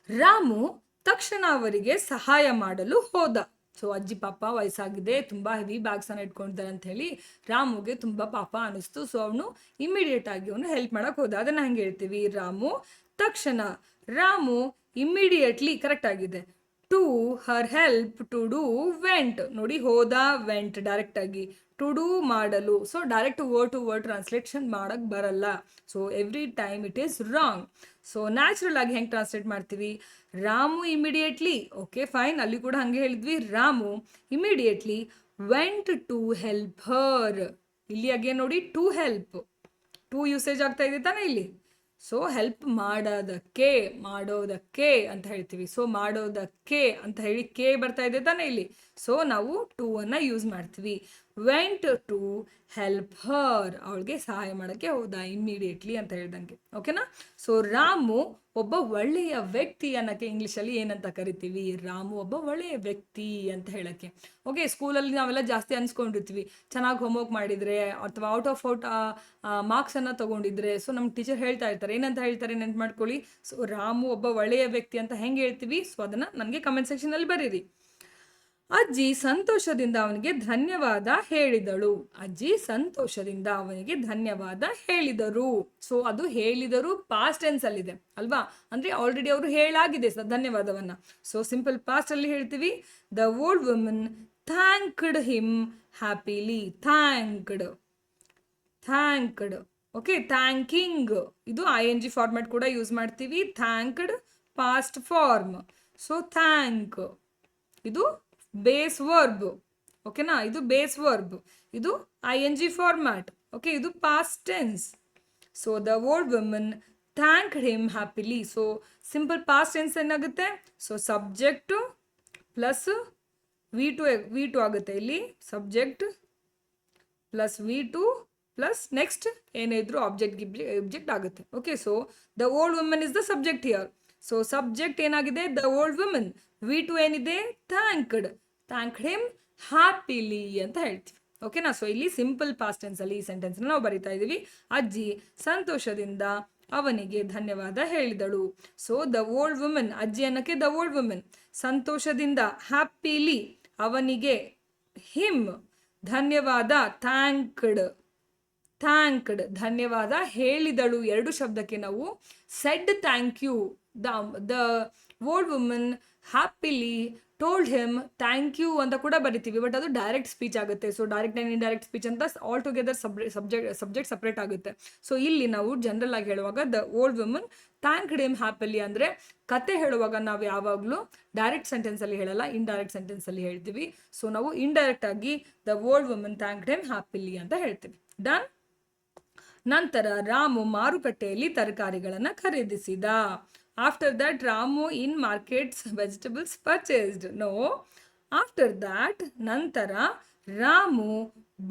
ರಾಮು ತಕ್ಷಣ ಅವರಿಗೆ ಸಹಾಯ ಮಾಡಲು ಹೋದ. ಸೊ ಅಜ್ಜಿ ಪಾಪ ವಯಸ್ಸಾಗಿದೆ, ತುಂಬ ಹೆವಿ ಬ್ಯಾಗ್ಸನ್ನು ಇಟ್ಕೊಂಡಿದ್ದಾರೆ ಅಂತ ಹೇಳಿ ರಾಮುಗೆ ತುಂಬ ಪಾಪ ಅನಿಸ್ತು. ಸೊ ಅವನು ಇಮಿಡಿಯೇಟ್ ಆಗಿ ಅವನು ಹೆಲ್ಪ್ ಮಾಡಕ್ಕೆ ಹೋದ. ಅದನ್ನು ಹೆಂಗೆ ಹೇಳ್ತೀವಿ, ರಾಮು ತಕ್ಷಣ, ರಾಮು ಇಮಿಡಿಯೇಟ್ಲಿ ಕರೆಕ್ಟ್ ಆಗಿದೆ. To her help, to do went. ನೋಡಿ, ಹೋದ, ವೆಂಟ್ ಡೈರೆಕ್ಟ್ ಆಗಿ, ಟು ಡೂ ಮಾಡಲು. So direct word to word translation ಮಾಡಕ್ಕೆ ಬರಲ್ಲ. So every time it is wrong. So natural ಆಗಿ ಹೆಂಗೆ ಟ್ರಾನ್ಸ್ಲೇಟ್ ಮಾಡ್ತೀವಿ, ರಾಮು ಇಮಿಡಿಯೇಟ್ಲಿ. ಓಕೆ ಫೈನ್, ಅಲ್ಲಿ ಕೂಡ ಹಂಗೆ ಹೇಳಿದ್ವಿ. Ramu immediately went to help her. ಇಲ್ಲಿ ಅಗೇನ್ ನೋಡಿ, ಟು ಹೆಲ್ಪ್, ಟು ಯೂಸೇಜ್ ಆಗ್ತಾ ಇದೆ ತಾನೇ ಇಲ್ಲಿ. ಸೊ ಹೆಲ್ಪ್ ಮಾಡೋದಕ್ಕೆ ಅಂತ ಹೇಳ್ತೀವಿ. ಸೊ ಮಾಡೋದಕ್ಕೆ ಅಂತ ಹೇಳಿ ಕೆ ಬರ್ತಾ ಇದೆ ತಾನೇ ಇಲ್ಲಿ. ಸೊ ನಾವು ಟು ಅನ್ನ ಯೂಸ್ ಮಾಡ್ತೀವಿ. ವೆಂಟ್ ಟು ಹೆಲ್ಪ್ ಹರ್, ಅವಳಿಗೆ ಸಹಾಯ ಮಾಡೋಕ್ಕೆ ಹೋದ ಇಮ್ಮಿಡಿಯೇಟ್ಲಿ ಅಂತ ಹೇಳ್ದಂಗೆ. ಓಕೆನಾ. ಸೊ ರಾಮು ಒಬ್ಬ ಒಳ್ಳೆಯ ವ್ಯಕ್ತಿ ಅನ್ನೋಕ್ಕೆ ಇಂಗ್ಲೀಷಲ್ಲಿ ಏನಂತ ಕರಿತೀವಿ, ರಾಮು ಒಬ್ಬ ಒಳ್ಳೆಯ ವ್ಯಕ್ತಿ ಅಂತ ಹೇಳೋಕ್ಕೆ. ಓಕೆ, ಸ್ಕೂಲಲ್ಲಿ ನಾವೆಲ್ಲ ಜಾಸ್ತಿ ಅನ್ಸ್ಕೊಂಡಿರ್ತೀವಿ, ಚೆನ್ನಾಗಿ ಹೋಮ್ವರ್ಕ್ ಮಾಡಿದರೆ ಅಥವಾ ಔಟ್ ಆಫ್ ಮಾರ್ಕ್ಸನ್ನು ತೊಗೊಂಡಿದ್ರೆ. ಸೊ ನಮ್ಮ ಟೀಚರ್ ಹೇಳ್ತಾ ಇರ್ತಾರೆ, ಏನಂತ ಹೇಳ್ತಾರೆ ನೆನ್ಪು ಮಾಡ್ಕೊಳ್ಳಿ. ಸೊ ರಾಮು ಒಬ್ಬ ಒಳ್ಳೆಯ ವ್ಯಕ್ತಿ ಅಂತ ಹೆಂಗೆ ಹೇಳ್ತೀವಿ, ಸೊ ಅದನ್ನು ನನಗೆ ಕಮೆಂಟ್ ಸೆಕ್ಷನಲ್ಲಿ ಬರೀರಿ. ಅಜ್ಜಿ ಸಂತೋಷದಿಂದ ಅವನಿಗೆ ಧನ್ಯವಾದ ಹೇಳಿದಳು. ಅಜ್ಜಿ ಸಂತೋಷದಿಂದ ಅವನಿಗೆ ಧನ್ಯವಾದ ಹೇಳಿದರು. ಸೊ ಅದು ಹೇಳಿದರು ಪಾಸ್ಟ್ ಟೆನ್ಸ್ ಅಲ್ಲಿದೆ ಅಲ್ವಾ, ಅಂದ್ರೆ ಆಲ್ರೆಡಿ ಅವರು ಹೇಳಾಗಿದೆ ಧನ್ಯವಾದವನ್ನ. ಸೊ ಸಿಂಪಲ್ ಪಾಸ್ಟ್ ಅಲ್ಲಿ ಹೇಳ್ತೀವಿ, the old woman thanked him happily. Thanked. Okay, thanking ಇದು ING ಫಾರ್ಮ್ಯಾಟ್ ಕೂಡ ಯೂಸ್ ಮಾಡ್ತೀವಿ. Thanked past form. So thank ಇದು ಬೇಸ್ ವರ್ಬ್. ಓಕೆನಾ, ಇದು ಬೇಸ್ ವರ್ಬ್, ಇದು ING ಫಾರ್ಮ್ಯಾಟ್. ಓಕೆ, ಇದು past tense. So the old woman thanked him happily. So simple past tense ಏನಾಗುತ್ತೆ, so subject plus V2 ಆಗುತ್ತೆ ಇಲ್ಲಿ. Subject plus V2 plus next ಏನೇ ಇದ್ರು ಆಬ್ಜೆಕ್ಟ್ ಆಗುತ್ತೆ. Okay, so the old woman is the subject here. So subject ಏನಾಗಿದೆ, the old woman. V2 ಏನಿದೆ, ಥ್ಯಾಂಕ್ಡ್ him happily ಅಂತ ಹೇಳ್ತೀವಿ. ಓಕೆನಾ. ಸೊ ಇಲ್ಲಿ ಸಿಂಪಲ್ ಪಾಸ್ಟ್ ಟೆನ್ಸ್ ಅಲ್ಲಿ ಈ ಸೆಂಟೆನ್ಸ್ ನಾವು ಬರಿತಾ ಇದ್ದೀವಿ. ಅಜ್ಜಿ ಸಂತೋಷದಿಂದ ಅವನಿಗೆ ಧನ್ಯವಾದ ಹೇಳಿದಳು. ಸೊ ದ ಓಲ್ಡ್ ವುಮೆನ್, ಅಜ್ಜಿ ಅನ್ನಕ್ಕೆ ದ ಓಲ್ಡ್ ವುಮೆನ್, ಸಂತೋಷದಿಂದ ಹ್ಯಾಪಿಲಿ ಅವನಿಗೆ, ಹಿಮ್ ಧನ್ಯವಾದ, ಥ್ಯಾಂಕ್ಡ್ ಧನ್ಯವಾದ ಹೇಳಿದಳು. ಎರಡು ಶಬ್ದಕ್ಕೆ ನಾವು said thank you. The old woman happily told him thank you ಅಂತ ಕೂಡ ಬರಿತೀವಿ, ಬಟ್ ಅದು ಡೈರೆಕ್ಟ್ ಸ್ಪೀಚ್ ಆಗುತ್ತೆ. So direct and indirect speech ಅಂತ ಆಲ್ ಟುಗೆದರ್ ಸಬ್ಜೆಕ್ಟ್ ಸಪ್ರೇಟ್ ಆಗುತ್ತೆ. ಸೊ ಇಲ್ಲಿ ನಾವು ಜನರಲ್ ಆಗಿ ಹೇಳುವಾಗ the old woman thanked him happily ಅಂದರೆ, ಕತೆ ಹೇಳುವಾಗ ನಾವು ಯಾವಾಗಲೂ ಡೈರೆಕ್ಟ್ ಸೆಂಟೆನ್ಸಲ್ಲಿ ಹೇಳಲ್ಲ, ಇಂಡೈರೆಕ್ಟ್ ಸೆಂಟೆನ್ಸಲ್ಲಿ ಹೇಳ್ತೀವಿ. ಸೊ ನಾವು ಇಂಡೈರೆಕ್ಟ್ ಆಗಿ the old woman thanked him happily ಅಂತ ಹೇಳ್ತೀವಿ. ಡನ್. ನಂತರ ರಾಮು ಮಾರುಕಟ್ಟೆಯಲ್ಲಿ ತರಕಾರಿಗಳನ್ನು ಖರೀದಿಸಿದ. After that Ramu in markets vegetables purchased. No, after that ನಂತರ ರಾಮು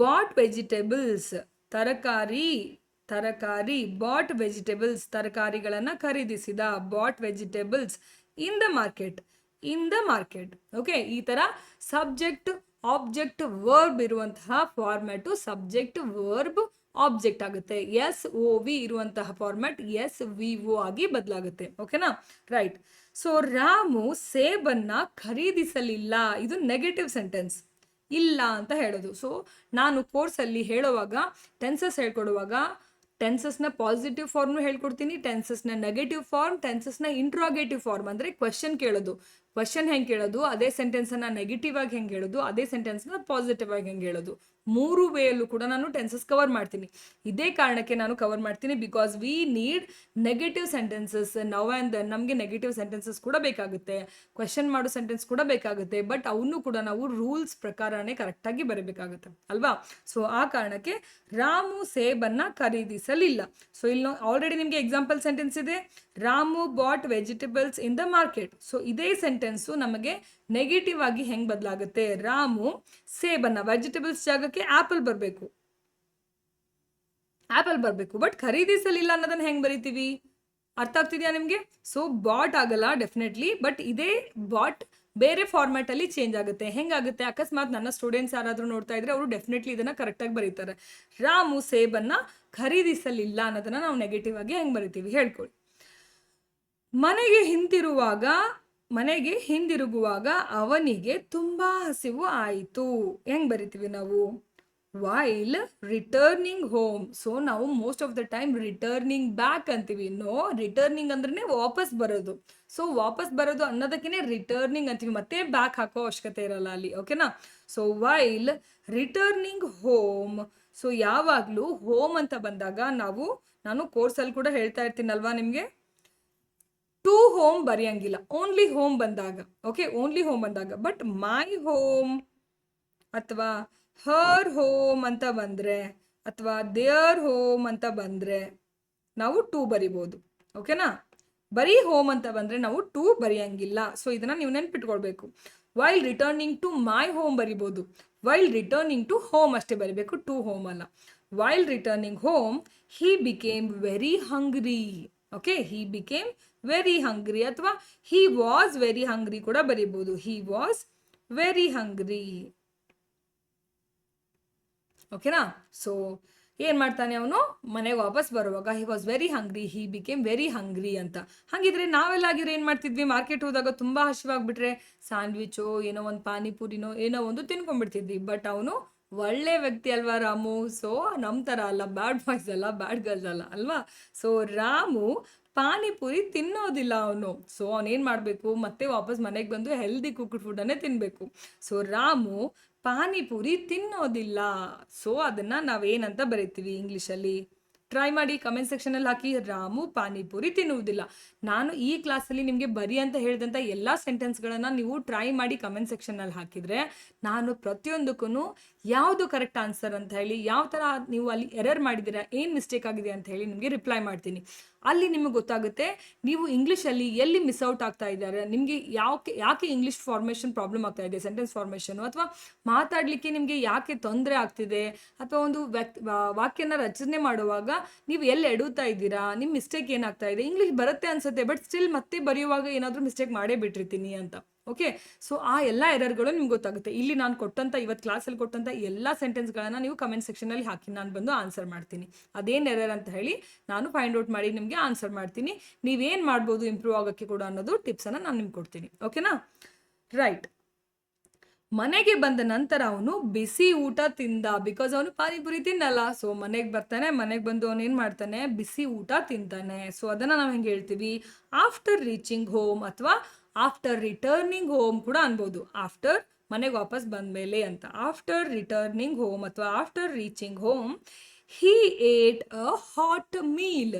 ಬಾಟ್ ವೆಜಿಟೇಬಲ್ಸ್ ತರಕಾರಿ ಬಾಟ್ ವೆಜಿಟೇಬಲ್ಸ್ ತರಕಾರಿಗಳನ್ನು ಖರೀದಿಸಿದ. Bought vegetables in the market. Okay, ಈ ಥರ ಸಬ್ಜೆಕ್ಟ್ ಆಬ್ಜೆಕ್ಟ್ ವರ್ಬ್ ಇರುವಂತಹ ಫಾರ್ಮ್ಯಾಟು ಸಬ್ಜೆಕ್ಟ್ ವರ್ಬ್ ಆಬ್ಜೆಕ್ಟ್ ಆಗುತ್ತೆ. SOV ಇರುವಂತಹ ಫಾರ್ಮ್ಯಾಟ್ SVO ಆಗಿ ಬದಲಾಗುತ್ತೆ. ಓಕೆನಾ, ರೈಟ್. ಸೊ ರಾಮು ಸೇಬನ್ನ ಖರೀದಿಸಲಿಲ್ಲ, ಇದು ನೆಗೆಟಿವ್ ಸೆಂಟೆನ್ಸ್, ಇಲ್ಲ ಅಂತ ಹೇಳೋದು. ಸೊ ನಾನು ಕೋರ್ಸಲ್ಲಿ ಹೇಳುವಾಗ ಟೆನ್ಸಸ್ ಹೇಳ್ಕೊಡುವಾಗ ಟೆನ್ಸಸ್ನ ಪಾಸಿಟಿವ್ ಫಾರ್ಮ್ನು ಹೇಳ್ಕೊಡ್ತೀನಿ, ಟೆನ್ಸಸ್ನ ನೆಗೆಟಿವ್ ಫಾರ್ಮ್, ಟೆನ್ಸಸ್ನ ಇಂಟ್ರಾಗೇಟಿವ್ ಫಾರ್ಮ್ ಅಂದರೆ ಕ್ವೆಶನ್ ಕೇಳೋದು. ಕ್ವೆಶನ್ ಹೆಂಗೆ ಕೇಳೋದು, ಅದೇ ಸೆಂಟೆನ್ಸನ್ನು ನೆಗೆಟಿವ್ ಆಗಿ ಹೆಂಗೆ ಹೇಳೋದು, ಅದೇ ಸೆಂಟೆನ್ಸ್ನ ಪಾಸಿಟಿವ್ ಆಗಿ ಹೆಂಗೆ ಹೇಳೋದು, ಮೂರು ವೇಯಲ್ಲೂ ಕೂಡ ನಾನು ಟೆನ್ಸಸ್ ಕವರ್ ಮಾಡ್ತೀನಿ. ಇದೇ ಕಾರಣಕ್ಕೆ ನಾನು ಕವರ್ ಮಾಡ್ತೀನಿ, because we need negative sentences now and then. ನಮಗೆ ನೆಗೆಟಿವ್ ಸೆಂಟೆನ್ಸಸ್ ಕೂಡ ಬೇಕಾಗುತ್ತೆ, ಕ್ವೆಶನ್ ಮಾಡೋ ಸೆಂಟೆನ್ಸ್ ಕೂಡ ಬೇಕಾಗುತ್ತೆ, ಬಟ್ ಅವನು ಕೂಡ ನಾವು ರೂಲ್ಸ್ ಪ್ರಕಾರನೇ ಕರೆಕ್ಟಾಗಿ ಬರೀಬೇಕಾಗುತ್ತೆ ಅಲ್ವಾ. ಸೊ ಆ ಕಾರಣಕ್ಕೆ ರಾಮು ಸೇಬನ್ನ ಖರೀದಿಸಲಿಲ್ಲ. ಸೊ ಇಲ್ಲಿ ಆಲ್ರೆಡಿ ನಿಮಗೆ ಎಕ್ಸಾಂಪಲ್ ಸೆಂಟೆನ್ಸ್ ಇದೆ, Ramu bought vegetables in the market. So ಇದೇ ಸೆಂಟೆನ್ಸು ನಮಗೆ ನೆಗೆಟಿವ್ ಆಗಿ ಹೆಂಗೆ ಬದಲಾಗುತ್ತೆ, ರಾಮು ಸೇಬನ್ನ, ವೆಜಿಟೇಬಲ್ಸ್ ಜಾಗಕ್ಕೆ ಆಪಲ್ ಬರಬೇಕು, ಬಟ್ ಖರೀದಿಸಲಿಲ್ಲ ಅನ್ನೋದನ್ನ ಹೆಂಗೆ ಬರೀತೀವಿ, ಅರ್ಥ ಆಗ್ತಿದೆಯಾ ನಿಮಗೆ? ಸೊ ಬಾಟ್ ಆಗಲ್ಲ ಡೆಫಿನೆಟ್ಲಿ, ಬಟ್ ಇದೇ ಬಾಟ್ ಬೇರೆ ಫಾರ್ಮ್ಯಾಟ್ ಅಲ್ಲಿ ಚೇಂಜ್ ಆಗುತ್ತೆ. ಹೆಂಗಾಗುತ್ತೆ, ಅಕಸ್ಮಾತ್ ನನ್ನ ಸ್ಟೂಡೆಂಟ್ಸ್ ಯಾರಾದರೂ ನೋಡ್ತಾ ಇದ್ರೆ ಅವರು ಡೆಫಿನೆಟ್ಲಿ ಇದನ್ನ ಕರೆಕ್ಟಾಗಿ ಬರೀತಾರೆ. ರಾಮು ಸೇಬನ್ನ ಖರೀದಿಸಲಿಲ್ಲ ಅನ್ನೋದನ್ನ ನಾವು ನೆಗೆಟಿವ್ ಆಗಿ ಹೆಂಗೆ ಬರಿತೀವಿ ಹೇಳ್ಕೊಳ್ಳಿ. ಮನೆಗೆ ಹಿಂದಿರುಗುವಾಗ ಅವನಿಗೆ ತುಂಬಾ ಹಸಿವು ಆಯಿತು. ಹೆಂಗ್ ಬರಿತೀವಿ ನಾವು, ವೈಲ್ ರಿಟರ್ನಿಂಗ್ ಹೋಮ್. ಸೊ ನಾವು most of the time returning back ಅಂತೀವಿ. ನೋ, ರಿಟರ್ನಿಂಗ್ ಅಂದ್ರೆ ವಾಪಸ್ ಬರೋದು. ಸೊ ವಾಪಸ್ ಬರೋದು ಅನ್ನೋದಕ್ಕೇನೆ ರಿಟರ್ನಿಂಗ್ ಅಂತೀವಿ, ಮತ್ತೆ ಬ್ಯಾಕ್ ಹಾಕೋ ಅವಶ್ಯಕತೆ ಇರಲ್ಲ ಅಲ್ಲಿ. ಓಕೆನಾ. So while returning home. So ಯಾವಾಗಲೂ ಹೋಮ್ ಅಂತ ಬಂದಾಗ ನಾನು ಕೋರ್ಸಲ್ಲಿ ಕೂಡ ಹೇಳ್ತಾ ಇರ್ತೀನಲ್ವಾ ನಿಮಗೆ, ಟು ಹೋಮ್ ಬರೆಯಂಗಿಲ್ಲ, ಓನ್ಲಿ ಹೋಮ್ ಬಂದಾಗ. ಓಕೆ, ಓನ್ಲಿ ಹೋಮ್ ಬಂದಾಗ. ಬಟ್ ಮೈ ಹೋಮ್ ಅಥವಾ ಹರ್ ಹೋಮ್ ಅಂತ ಬಂದರೆ ಅಥವಾ ದೇರ್ ಹೋಮ್ ಅಂತ ಬಂದರೆ ನಾವು ಟು ಬರಿಬೋದು. ಓಕೆನಾ, ಬರೀ ಹೋಮ್ ಅಂತ ಬಂದರೆ ನಾವು ಟು ಬರೆಯಂಗಿಲ್ಲ. ಸೊ ಇದನ್ನು ನೀವು ನೆನ್ಪಿಟ್ಕೊಳ್ಬೇಕು. While returning to my home ಬರಿಬೋದು, ವೈಲ್ ರಿಟರ್ನಿಂಗ್ ಟು ಹೋಮ್ ಅಷ್ಟೇ ಬರಿಬೇಕು, ಟು ಹೋಮ್ ಅಲ್ಲ. While returning home he became very hungry. Okay, he became very hungry ಅಥವಾ ಹಿ ವಾಸ್ ವೆರಿ ಹಂಗ್ರಿ ಕೂಡ ಬರೀಬಹುದು. ಹಿ ವಾಸ್ ವೆರಿ ಹಂಗ್ರಿ. ಓಕೆನಾ. ಸೊ ಏನ್ ಮಾಡ್ತಾನೆ ಅವನು, ಮನೆಗೆ ವಾಪಸ್ ಬರುವಾಗ he was very hungry, he became very ಹಂಗ್ರಿ ಅಂತ. ಹಾಗಿದ್ರೆ ನಾವೆಲ್ಲಾಗಿದ್ರೆ ಏನ್ ಮಾಡ್ತಿದ್ವಿ, ಮಾರ್ಕೆಟ್ ಹೋದಾಗ ತುಂಬಾ ಹಸಿವಾಗ್ಬಿಟ್ರೆ ಸ್ಯಾಂಡ್ವಿಚೋ ಏನೋ ಒಂದು ಪಾನಿಪುರಿನೋ ಏನೋ ಒಂದು ತಿನ್ಕೊಂಡ್ಬಿಡ್ತಿದ್ವಿ. ಬಟ್ ಅವನು ಒಳ್ಳೆ ವ್ಯಕ್ತಿ ಅಲ್ವಾ ರಾಮು. ಸೊ ನಮ್ಮ ಥರ ಅಲ್ಲ, ಬ್ಯಾಡ್ ಬಾಯ್ಸ್ ಅಲ್ಲ, ಬ್ಯಾಡ್ ಗರ್ಲ್ಸ್ ಅಲ್ಲ ಅಲ್ವಾ. ಸೊ ರಾಮು ಪಾನಿಪುರಿ ತಿನ್ನೋದಿಲ್ಲ ಅವನು. ಸೊ ಅವನೇನು ಮಾಡಬೇಕು, ಮತ್ತೆ ವಾಪಸ್ ಮನೆಗೆ ಬಂದು ಹೆಲ್ದಿ ಕುಕ್ಡ್ ಫುಡ್ಡನ್ನೇ ತಿನ್ನಬೇಕು. ಸೊ ರಾಮು ಪಾನಿಪುರಿ ತಿನ್ನೋದಿಲ್ಲ. ಸೊ ಅದನ್ನು ನಾವೇನಂತ ಬರೀತೀವಿ ಇಂಗ್ಲೀಷಲ್ಲಿ, ಟ್ರೈ ಮಾಡಿ ಕಮೆಂಟ್ ಸೆಕ್ಷನಲ್ಲಿ ಹಾಕಿ. ರಾಮು ಪಾನಿಪುರಿ ತಿನ್ನುವುದಿಲ್ಲ. ನಾನು ಈ ಕ್ಲಾಸಲ್ಲಿ ನಿಮಗೆ ಬರಿ ಅಂತ ಹೇಳಿದಂಥ ಎಲ್ಲ ಸೆಂಟೆನ್ಸ್ಗಳನ್ನು ನೀವು ಟ್ರೈ ಮಾಡಿ ಕಮೆಂಟ್ ಸೆಕ್ಷನಲ್ಲಿ ಹಾಕಿದರೆ ನಾನು ಪ್ರತಿಯೊಂದಕ್ಕೂ ಯಾವುದು ಕರೆಕ್ಟ್ ಆನ್ಸರ್ ಅಂತ ಹೇಳಿ, ಯಾವ ಥರ ನೀವು ಅಲ್ಲಿ ಎರರ್ ಮಾಡಿದ್ದೀರಾ, ಏನು ಮಿಸ್ಟೇಕ್ ಆಗಿದೆ ಅಂತ ಹೇಳಿ ನಿಮಗೆ ರಿಪ್ಲೈ ಮಾಡ್ತೀನಿ. ಅಲ್ಲಿ ನಿಮಗೆ ಗೊತ್ತಾಗುತ್ತೆ ನೀವು ಇಂಗ್ಲೀಷಲ್ಲಿ ಎಲ್ಲಿ ಮಿಸ್ ಔಟ್ ಆಗ್ತಾ ಇದ್ದಾರೆ, ನಿಮಗೆ ಯಾಕೆ ಇಂಗ್ಲೀಷ್ ಫಾರ್ಮೇಷನ್ ಪ್ರಾಬ್ಲಮ್ ಆಗ್ತಾ ಇದೆ, ಸೆಂಟೆನ್ಸ್ ಫಾರ್ಮೇಷನು, ಅಥವಾ ಮಾತಾಡಲಿಕ್ಕೆ ನಿಮಗೆ ಯಾಕೆ ತೊಂದರೆ ಆಗ್ತಿದೆ, ಅಥವಾ ಒಂದು ವಾಕ್ಯನ ರಚನೆ ಮಾಡುವಾಗ ನೀವು ಎಲ್ಲಿ ಎಡುತ್ತಾ ಇದ್ದೀರಾ, ನಿಮ್ಮ ಮಿಸ್ಟೇಕ್ ಏನಾಗ್ತಾ ಇದೆ. ಇಂಗ್ಲೀಷ್ ಬರುತ್ತೆ ಅನ್ಸುತ್ತೆ, ಬಟ್ ಸ್ಟಿಲ್ ಮತ್ತೆ ಬರೆಯುವಾಗ ಏನಾದರೂ ಮಿಸ್ಟೇಕ್ ಮಾಡೇ ಬಿಟ್ಟಿರ್ತೀನಿ ಅಂತ. ಓಕೆ, ಸೊ ಆ ಎಲ್ಲ ಎರರ್ಗಳು ನಿಮ್ಗೆ ಗೊತ್ತಾಗುತ್ತೆ. ಇಲ್ಲಿ ನಾನು ಕೊಟ್ಟಂಥ ಇವತ್ತು ಕ್ಲಾಸಲ್ಲಿ ಕೊಟ್ಟಂಥ ಎಲ್ಲ ಸೆಂಟೆನ್ಸ್ಗಳನ್ನು ನೀವು ಕಮೆಂಟ್ ಸೆಕ್ಷನಲ್ಲಿ ಹಾಕಿ, ನಾನು ಬಂದು ಆನ್ಸರ್ ಮಾಡ್ತೀನಿ. ಅದೇನು ಎರರ್ ಅಂತ ಹೇಳಿ ನಾನು ಫೈಂಡ್ ಔಟ್ ಮಾಡಿ ನಿಮಗೆ ಆನ್ಸರ್ ಮಾಡ್ತೀನಿ. ನೀವೇನು ಮಾಡ್ಬೋದು ಇಂಪ್ರೂವ್ ಆಗೋಕ್ಕೆ ಕೂಡ ಅನ್ನೋದು ಟಿಪ್ಸನ್ನು ನಾನು ನಿಮ್ಗೆ ಕೊಡ್ತೀನಿ. ಓಕೆನಾ? ರೈಟ್. ಮನೆಗೆ ಬಂದ ನಂತರ ಅವನು ಬಿಸಿ ಊಟ ತಿಂದ, ಬಿಕಾಸ್ ಅವನು ಪಾನಿಪುರಿ ತಿನ್ನಲ್ಲ. ಸೊ ಮನೆಗೆ ಬರ್ತಾನೆ, ಮನೆಗೆ ಬಂದು ಅವನು ಏನು ಮಾಡ್ತಾನೆ, ಬಿಸಿ ಊಟ ತಿಂತಾನೆ. ಸೊ ಅದನ್ನು ನಾವು ಹೆಂಗೆ ಹೇಳ್ತೀವಿ, ಆಫ್ಟರ್ ರೀಚಿಂಗ್ ಹೋಮ್ ಅಥವಾ ಆಫ್ಟರ್ ರಿಟರ್ನಿಂಗ್ ಹೋಮ್ ಕೂಡ ಅನ್ಬೋದು. ಆಫ್ಟರ್ ಮನೆಗೆ ವಾಪಸ್ ಬಂದಮೇಲೆ ಅಂತ. ಆಫ್ಟರ್ ರಿಟರ್ನಿಂಗ್ ಹೋಮ್ ಅಥವಾ after reaching home he ate a hot meal.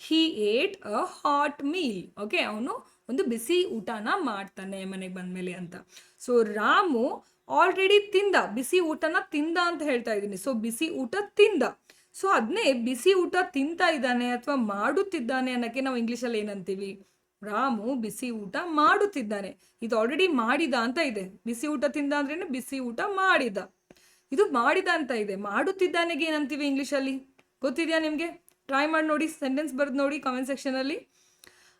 he ate a hot meal. Okay, ಅವನು ಒಂದು ಬಿಸಿ ಊಟನ ಮಾಡ್ತಾನೆ ಮನೆಗೆ ಬಂದಮೇಲೆ ಅಂತ. ಸೊ ರಾಮು ಆಲ್ರೆಡಿ ತಿಂದ, ಬಿಸಿ ಊಟನ ತಿಂದ ಅಂತ ಹೇಳ್ತಾ ಇದ್ದೀನಿ. ಸೊ ಬಿಸಿ ಊಟ ತಿಂದ. ಸೊ ಅದನ್ನೇ ಬಿಸಿ ಊಟ ತಿಂತಾ ಇದ್ದಾನೆ ಅಥವಾ ಮಾಡುತ್ತಿದ್ದಾನೆ ಅನ್ನೋಕ್ಕೆ ನಾವು ಇಂಗ್ಲೀಷಲ್ಲಿ ಏನಂತೀವಿ, ರಾಮು ಬಿಸಿ ಊಟ ಮಾಡುತ್ತಿದ್ದಾನೆ. ಇದು ಆಲ್ರೆಡಿ ಮಾಡಿದ ಅಂತ ಇದೆ. ಬಿಸಿ ಊಟ ತಿಂದ ಅಂದ್ರೇನೆ ಬಿಸಿ ಊಟ ಮಾಡಿದ. ಇದು ಮಾಡಿದ ಅಂತ ಇದೆ. ಮಾಡುತ್ತಿದ್ದಾನೆಗೆ ಏನಂತೀವಿ ಇಂಗ್ಲೀಷಲ್ಲಿ ಗೊತ್ತಿದೆಯಾ ನಿಮಗೆ? ಟ್ರೈ ಮಾಡಿ ನೋಡಿ, ಸೆಂಟೆನ್ಸ್ ಬರೆದು ನೋಡಿ ಕಮೆಂಟ್ ಸೆಕ್ಷನಲ್ಲಿ.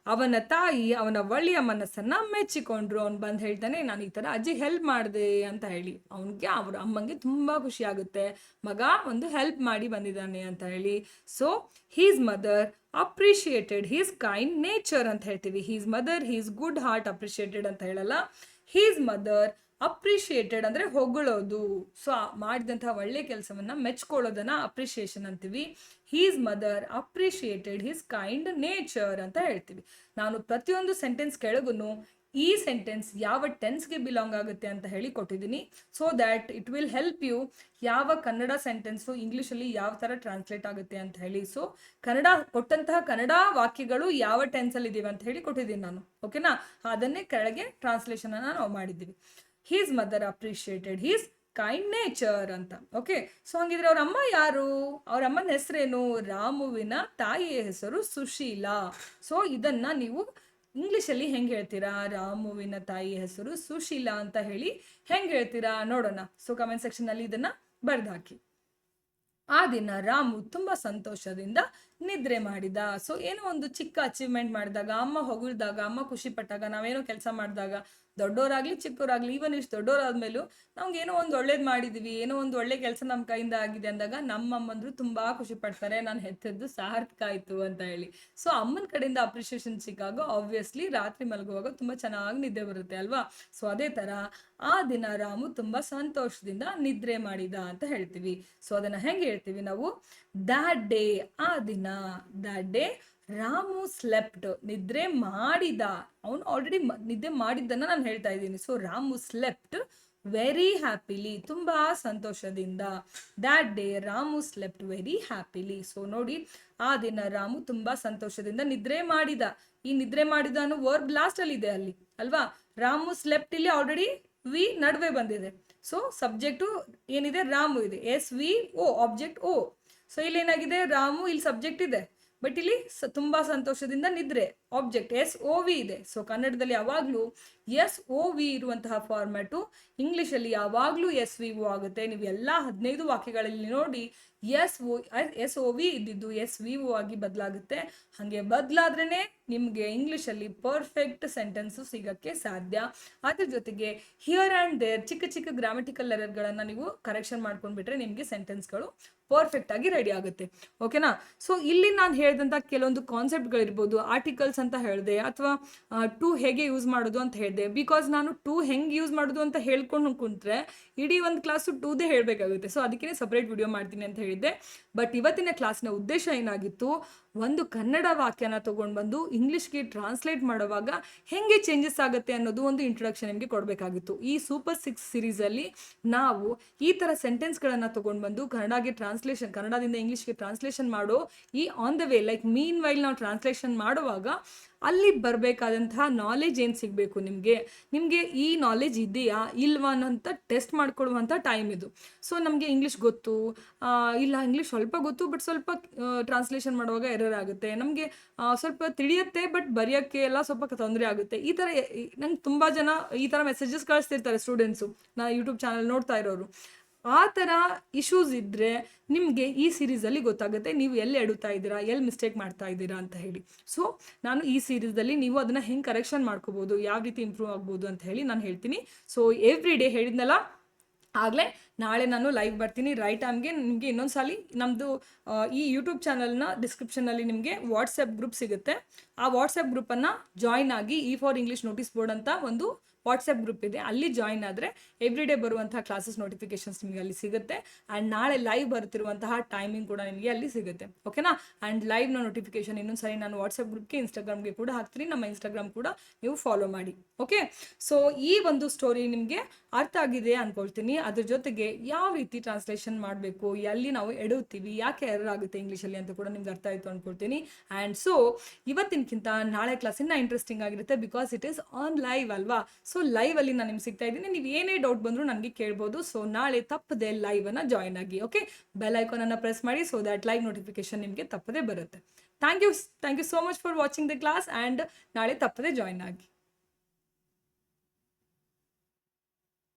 ಅವನ ತಾಯಿ ಅವನ ಒಳ್ಳೆಯ ಮನಸ್ಸನ್ನು ಮೆಚ್ಚಿಕೊಂಡ್ರು. ಅವ್ನು ಬಂದು ಹೇಳ್ತಾನೆ, ನಾನು ಈ ಥರ ಅಜ್ಜಿ ಹೆಲ್ಪ್ ಮಾಡಿದೆ ಅಂತ ಹೇಳಿ. ಅವನಿಗೆ ಅವ್ರ ಅಮ್ಮಂಗೆ ತುಂಬ ಖುಷಿ ಆಗುತ್ತೆ, ಮಗ ಒಂದು ಹೆಲ್ಪ್ ಮಾಡಿ ಬಂದಿದ್ದಾನೆ ಅಂತ ಹೇಳಿ. So his mother appreciated his kind nature ಅಂತ ಹೇಳ್ತೀವಿ. His mother his good heart appreciated ಅಂತ ಹೇಳಲ್ಲ. ಹೀಸ್ ಮದರ್ ಅಪ್ರಿಷಿಯೇಟೆಡ್ ಅಂದರೆ ಹೊಗಳೋದು. ಸೊ ಮಾಡಿದಂತಹ ಒಳ್ಳೆ ಕೆಲಸವನ್ನು ಮೆಚ್ಕೊಳ್ಳೋದನ್ನ ಅಪ್ರಿಷಿಯೇಷನ್ ಅಂತೀವಿ. He's mother appreciated his kind nature ಅಂತ ಹೇಳ್ತೀವಿ. ನಾನು ಪ್ರತಿಯೊಂದು ಸೆಂಟೆನ್ಸ್ ಕೆಳಗೂ ಈ ಸೆಂಟೆನ್ಸ್ ಯಾವ ಟೆನ್ಸ್ಗೆ ಬಿಲಾಂಗ್ ಆಗುತ್ತೆ ಅಂತ ಹೇಳಿ ಕೊಟ್ಟಿದ್ದೀನಿ. So that it will help you ಯಾವ ಕನ್ನಡ ಸೆಂಟೆನ್ಸು ಇಂಗ್ಲೀಷಲ್ಲಿ ಯಾವ ಥರ ಟ್ರಾನ್ಸ್ಲೇಟ್ ಆಗುತ್ತೆ ಅಂತ ಹೇಳಿ. ಸೊ ಕನ್ನಡ ಕೊಟ್ಟಂತಹ ಕನ್ನಡ ವಾಕ್ಯಗಳು ಯಾವ ಟೆನ್ಸಲ್ಲಿ ಇದ್ದೀವಿ ಅಂತ ಹೇಳಿ ಕೊಟ್ಟಿದ್ದೀನಿ ನಾನು. ಓಕೆನಾ? ಅದನ್ನೇ ಕೆಳಗೆ ಟ್ರಾನ್ಸ್ಲೇಷನನ್ನು ನಾವು ಮಾಡಿದ್ದೀವಿ. His mother appreciated his kind nature ಅಂತ. ಓಕೆ, ಸೊ ಹಂಗಿದ್ರೆ ಅವ್ರ ಅಮ್ಮ ಯಾರು? ಅವ್ರ ಅಮ್ಮನ ಹೆಸರೇನು? ರಾಮುವಿನ ತಾಯಿಯ ಹೆಸರು ಸುಶೀಲಾ. ಸೊ ಇದನ್ನ ನೀವು ಇಂಗ್ಲೀಷಲ್ಲಿ ಹೆಂಗೆ ಹೇಳ್ತೀರಾ? ರಾಮುವಿನ ತಾಯಿಯ ಹೆಸರು ಸುಶೀಲಾ ಅಂತ ಹೇಳಿ ಹೆಂಗೆ ಹೇಳ್ತೀರಾ ನೋಡೋಣ. ಸೊ ಕಮೆಂಟ್ ಸೆಕ್ಷನಲ್ಲಿ ಇದನ್ನ ಬರೆದು ಹಾಕಿ. ಆ ದಿನ ರಾಮು ತುಂಬಾ ಸಂತೋಷದಿಂದ ನಿದ್ರೆ ಮಾಡಿದ. ಸೊ ಏನೋ ಒಂದು ಚಿಕ್ಕ ಅಚೀವ್ಮೆಂಟ್ ಮಾಡಿದಾಗ, ಅಮ್ಮ ಹೊಗಳ್ದಾಗ, ಅಮ್ಮ ಖುಷಿ ಪಟ್ಟಾಗ, ನಾವೇನೋ ಕೆಲಸ ಮಾಡಿದಾಗ, ದೊಡ್ಡವರಾಗ್ಲಿ ಚಿಕ್ಕವರಾಗ್ಲಿ, ಈವನ್ ಇಷ್ಟು ದೊಡ್ಡವರಾದ್ಮೇಲೂ ನಮ್ಗೆ ಏನೋ ಒಂದು ಒಳ್ಳೇದು ಮಾಡಿದೀವಿ, ಏನೋ ಒಂದು ಒಳ್ಳೆ ಕೆಲಸ ನಮ್ಮ ಕೈಯಿಂದ ಆಗಿದೆ ಅಂದಾಗ ನಮ್ಮ ಅಮ್ಮಂದ್ರು ತುಂಬಾ ಖುಷಿ ಪಡ್ತಾರೆ, ನಾನು ಹೆತ್ತದ್ದು ಸಾರ್ಥಕ ಆಯ್ತು ಅಂತ ಹೇಳಿ. ಸೊ ಅಮ್ಮನ ಕಡೆಯಿಂದ ಅಪ್ರಿಷಿಯೇಷನ್ ಸಿಕ್ಕಾಗ ಆಬ್ವಿಯಸ್ಲಿ ರಾತ್ರಿ ಮಲಗುವಾಗ ತುಂಬಾ ಚೆನ್ನಾಗಿ ನಿದ್ದೆ ಬರುತ್ತೆ ಅಲ್ವಾ? ಸೊ ಅದೇ ತರ ಆ ದಿನ ರಾಮು ತುಂಬಾ ಸಂತೋಷದಿಂದ ನಿದ್ರೆ ಮಾಡಿದ ಅಂತ ಹೇಳ್ತೀವಿ. ಸೊ ಅದನ್ನ ಹೆಂಗೆ ಹೇಳ್ತೀವಿ ನಾವು? ದ್ಯಾಟ್ ಡೇ, ಆ ದಿನ. ದ್ಯಾಟ್ ಡೇ ರಾಮು ಸ್ಲೆಪ್ಟ್, ನಿದ್ರೆ ಮಾಡಿದ. ಅವನು ಆಲ್ರೆಡಿ ನಿದ್ದೆ ಮಾಡಿದ್ದನ್ನ ನಾನು ಹೇಳ್ತಾ ಇದ್ದೀನಿ. So Ramu slept very happily, ತುಂಬಾ ಸಂತೋಷದಿಂದ. That day Ramu slept very happily. So ನೋಡಿ, ಆ ದಿನ ರಾಮು ತುಂಬಾ ಸಂತೋಷದಿಂದ ನಿದ್ರೆ ಮಾಡಿದ. ಈ ನಿದ್ರೆ ಮಾಡಿದ ಅನ್ನೋ ವರ್ಬ್ ಲಾಸ್ಟ್ ಅಲ್ಲಿ ಇದೆ ಅಲ್ಲಿ ಅಲ್ವಾ? ರಾಮು ಸ್ಲೆಪ್ಟ್ ಇಲ್ಲಿ ಆಲ್ರೆಡಿ ವಿ ನಡುವೆ ಬಂದಿದೆ. ಸೊ ಸಬ್ಜೆಕ್ಟು ಏನಿದೆ? ರಾಮು ಇದೆ. ಎಸ್ ವಿ ಓ, ಆಬ್ಜೆಕ್ಟ್ ಓ. ಸೊ ಇಲ್ಲಿ ಏನಾಗಿದೆ? ರಾಮು ಇಲ್ಲಿ ಸಬ್ಜೆಕ್ಟ್ ಇದೆ, ಬಟ್ ಇಲ್ಲಿ ತುಂಬಾ ಸಂತೋಷದಿಂದ ನಿದ್ರೆ ಆಬ್ಜೆಕ್ಟ್ ಎಸ್ ಓ ವಿ ಇದೆ. ಸೊ ಕನ್ನಡದಲ್ಲಿ ಯಾವಾಗ್ಲೂ ಎಸ್ ಓ ವಿ ಇರುವಂತಹ ಫಾರ್ಮ್ಯಾಟು ಇಂಗ್ಲಿಷಲ್ಲಿ ಯಾವಾಗ್ಲೂ ಎಸ್ ವಿ ಓ ಆಗುತ್ತೆ. ನೀವು ಎಲ್ಲ 15 ವಾಕ್ಯಗಳಲ್ಲಿ ನೋಡಿ ಎಸ್ ಓ ವಿ ಇದ್ದಿದ್ದು ಎಸ್ ವಿ ಓ ಆಗಿ ಬದಲಾಗುತ್ತೆ. ಹಾಗೆ ಬದಲಾದ್ರೇನೆ ನಿಮಗೆ ಇಂಗ್ಲಿಷಲ್ಲಿ ಪರ್ಫೆಕ್ಟ್ ಸೆಂಟೆನ್ಸು ಸಿಗಕ್ಕೆ ಸಾಧ್ಯ. ಅದ್ರ ಜೊತೆಗೆ ಹಿಯರ್ ಆ್ಯಂಡ್ ದೇರ್ ಚಿಕ್ಕ ಚಿಕ್ಕ ಗ್ರಾಮೆಟಿಕಲ್ ಎರರ್ಗಳನ್ನು ನೀವು ಕರೆಕ್ಷನ್ ಮಾಡ್ಕೊಂಡ್ಬಿಟ್ರೆ ನಿಮಗೆ ಸೆಂಟೆನ್ಸ್ಗಳು ಪರ್ಫೆಕ್ಟ್ ಆಗಿ ರೆಡಿ ಆಗುತ್ತೆ. ಓಕೆನಾ? ಸೊ ಇಲ್ಲಿ ನಾನು ಹೇಳಿದಂಥ ಕೆಲವೊಂದು ಕಾನ್ಸೆಪ್ಟ್ಗಳಿರ್ಬೋದು, ಆರ್ಟಿಕಲ್ಸ್ ಅಂತ ಹೇಳಿದೆ, ಅಥವಾ ಟು ಹೇಗೆ ಯೂಸ್ ಮಾಡೋದು ಅಂತ ಹೇಳಿದೆ. ಬಿಕಾಸ್ ನಾನು ಟು ಹೆಂಗೆ ಯೂಸ್ ಮಾಡೋದು ಅಂತ ಹೇಳ್ಕೊಂಡು ಕುಂತ್ರೆ ಇಡೀ ಒಂದು ಕ್ಲಾಸು ಟೂದೇ ಹೇಳಬೇಕಾಗುತ್ತೆ. ಸೊ ಅದಕ್ಕೆ ಸಪ್ರೇಟ್ ವಿಡಿಯೋ ಮಾಡ್ತೀನಿ ಅಂತ ಹೇಳಿದ್ದೆ. ಬಟ್ ಇವತ್ತಿನ ಕ್ಲಾಸ್ನ ಉದ್ದೇಶ ಏನಾಗಿತ್ತು, ಒಂದು ಕನ್ನಡ ವಾಕ್ಯನ ತೊಗೊಂಡು ಬಂದು ಇಂಗ್ಲೀಷ್ಗೆ ಟ್ರಾನ್ಸ್ಲೇಟ್ ಮಾಡುವಾಗ ಹೆಂಗೆ ಚೇಂಜಸ್ ಆಗುತ್ತೆ ಅನ್ನೋದು ಒಂದು ಇಂಟ್ರೊಡಕ್ಷನ್ ನಿಮಗೆ ಕೊಡಬೇಕಾಗಿತ್ತು. ಈ ಸೂಪರ್ 6 ಸೀರೀಸಲ್ಲಿ ನಾವು ಈ ಥರ ಸೆಂಟೆನ್ಸ್ಗಳನ್ನು ತೊಗೊಂಡು ಬಂದು ಕನ್ನಡದಿಂದ ಇಂಗ್ಲೀಷ್ಗೆ ಟ್ರಾನ್ಸ್ಲೇಷನ್ ಮಾಡೋ ಈ on the way, like mean while ನಾವು ಟ್ರಾನ್ಸ್ಲೇಷನ್ ಮಾಡುವಾಗ ಅಲ್ಲಿ ಬರಬೇಕಾದಂತಹ ನಾಲೆಜ್ ಏನು ಸಿಗಬೇಕು ನಿಮಗೆ ಈ ನಾಲೆಜ್ ಇದೆಯಾ ಇಲ್ವಾ ಅನ್ನೋಂಥ ಟೆಸ್ಟ್ ಮಾಡ್ಕೊಳ್ಳುವಂಥ ಟೈಮ್ ಇದು. ಸೊ ನಮಗೆ ಇಂಗ್ಲೀಷ್ ಗೊತ್ತು, ಇಲ್ಲ ಇಂಗ್ಲೀಷ್ ಸ್ವಲ್ಪ ಗೊತ್ತು ಬಟ್ ಸ್ವಲ್ಪ ಟ್ರಾನ್ಸ್ಲೇಷನ್ ಮಾಡುವಾಗ ಎರರ್ ಆಗುತ್ತೆ, ನಮಗೆ ಸ್ವಲ್ಪ ತಿಳಿಯುತ್ತೆ ಬಟ್ ಬರೆಯೋಕ್ಕೆ ಎಲ್ಲ ಸ್ವಲ್ಪ ತೊಂದರೆ ಆಗುತ್ತೆ. ಈ ಥರ ನಂಗೆ ತುಂಬ ಜನ ಈ ಥರ ಮೆಸೇಜಸ್ ಕಳಿಸ್ತಿರ್ತಾರೆ ಸ್ಟೂಡೆಂಟ್ಸು, ನಾ ಯೂಟ್ಯೂಬ್ ಚಾನಲ್ ನೋಡ್ತಾ ಇರೋರು. ಆ ಥರ ಇಶ್ಯೂಸ್ ಇದ್ದರೆ ನಿಮಗೆ ಈ ಸೀರೀಸಲ್ಲಿ ಗೊತ್ತಾಗುತ್ತೆ ನೀವು ಎಲ್ಲಿ ಎಡುತ್ತಾ ಇದ್ದೀರಾ, ಎಲ್ಲಿ ಮಿಸ್ಟೇಕ್ ಮಾಡ್ತಾ ಇದ್ದೀರಾ ಅಂತ ಹೇಳಿ. ಸೊ ನಾನು ಈ ಸೀರೀಸಲ್ಲಿ ನೀವು ಅದನ್ನು ಹೆಂಗೆ ಕರೆಕ್ಷನ್ ಮಾಡ್ಕೋಬೋದು, ಯಾವ ರೀತಿ ಇಂಪ್ರೂವ್ ಆಗ್ಬೋದು ಅಂತ ಹೇಳಿ ನಾನು ಹೇಳ್ತೀನಿ. ಸೊ ಎವ್ರಿ ಡೇ ಹೇಳಿದ್ನಲ್ಲ, ಆಗಲೇ ನಾಳೆ ನಾನು ಲೈವ್ ಬರ್ತೀನಿ ರೈಟ್ ಟೈಮ್ಗೆ. ನಿಮಗೆ ಇನ್ನೊಂದು ಸಾಲಿ ನಮ್ಮದು ಈ ಯೂಟ್ಯೂಬ್ ಚಾನಲ್ನ ಡಿಸ್ಕ್ರಿಪ್ಷನಲ್ಲಿ ನಿಮಗೆ ವಾಟ್ಸಪ್ ಗ್ರೂಪ್ ಸಿಗುತ್ತೆ. ಆ ವಾಟ್ಸಪ್ ಗ್ರೂಪನ್ನು ಜಾಯ್ನ್ ಆಗಿ E4English ನೋಟಿಸ್ ಬೋರ್ಡ್ ಅಂತ ಒಂದು ವಾಟ್ಸಪ್ ಗ್ರೂಪ್ ಇದೆ, ಅಲ್ಲಿ ಜಾಯ್ನ್ ಆದರೆ ಎವ್ರಿ ಡೇ ಬರುವಂತಹ ಕ್ಲಾಸಸ್ ನೋಟಿಫಿಕೇಶನ್ಸ್ ನಿಮಗೆ ಅಲ್ಲಿ ಸಿಗುತ್ತೆ. ಆ್ಯಂಡ್ ನಾಳೆ ಲೈವ್ ಬರ್ತಿರುವಂತಹ ಟೈಮಿಂಗ್ ಕೂಡ ನಿಮಗೆ ಅಲ್ಲಿ ಸಿಗುತ್ತೆ, ಓಕೆನಾ. ಆ್ಯಂಡ್ ಲೈವ್ನ ನೋಟಿಫಿಕೇಶನ್ ಇನ್ನೊಂದು ಸಾರಿ ನಾನು ವಾಟ್ಸಪ್ ಗ್ರೂಪ್ಗೆ ಇನ್ಸ್ಟಾಗ್ರಾಮ್ಗೆ ಕೂಡ ಹಾಕ್ತೀನಿ. ನಮ್ಮ ಇನ್ಸ್ಟಾಗ್ರಾಮ್ ಕೂಡ ನೀವು ಫಾಲೋ ಮಾಡಿ, ಓಕೆ. ಸೊ ಈ ಒಂದು ಸ್ಟೋರಿ ನಿಮಗೆ ಅರ್ಥ ಆಗಿದೆ ಅಂದ್ಕೊಳ್ತೀನಿ. ಅದ್ರ ಜೊತೆಗೆ ಯಾವ ರೀತಿ ಟ್ರಾನ್ಸ್ಲೇಷನ್ ಮಾಡಬೇಕು, ಎಲ್ಲಿ ನಾವು ಎಡುತ್ತೀವಿ, ಯಾಕೆ ಎರರ್ ಆಗುತ್ತೆ ಇಂಗ್ಲೀಷಲ್ಲಿ ಅಂತ ಕೂಡ ನಿಮ್ಗೆ ಅರ್ಥ ಆಯಿತು ಅಂದ್ಕೊಳ್ತೀನಿ. ಆ್ಯಂಡ್ ಸೊ ಇವತ್ತಿನಕ್ಕಿಂತ ನಾಳೆ ಕ್ಲಾಸ್ ಇನ್ನೂ ಇಂಟ್ರೆಸ್ಟಿಂಗ್ ಆಗಿರುತ್ತೆ, because it is on live ಅಲ್ವಾ. ಸೊ ಲೈವಲ್ಲಿ ನಾನು ನಿಮ್ಗೆ ಸಿಗ್ತಾ ಇದ್ದೀನಿ, ನೀವು ಏನೇ ಡೌಟ್ ಬಂದರೂ ನನಗೆ ಕೇಳ್ಬೋದು. ಸೊ ನಾಳೆ ತಪ್ಪದೆ ಲೈವನ್ನು ಜಾಯ್ನ್ ಆಗಿ, ಓಕೆ. ಬೆಲ್ ಐಕಾನನ್ನು ಪ್ರೆಸ್ ಮಾಡಿ, ಸೊ ದ್ಯಾಟ್ ಲೈವ್ ನೋಟಿಫಿಕೇಶನ್ ನಿಮಗೆ ತಪ್ಪದೆ ಬರುತ್ತೆ. Thank you so much for watching the class. And ನಾಳೆ ತಪ್ಪದೆ ಜಾಯ್ನ್ ಆಗಿ.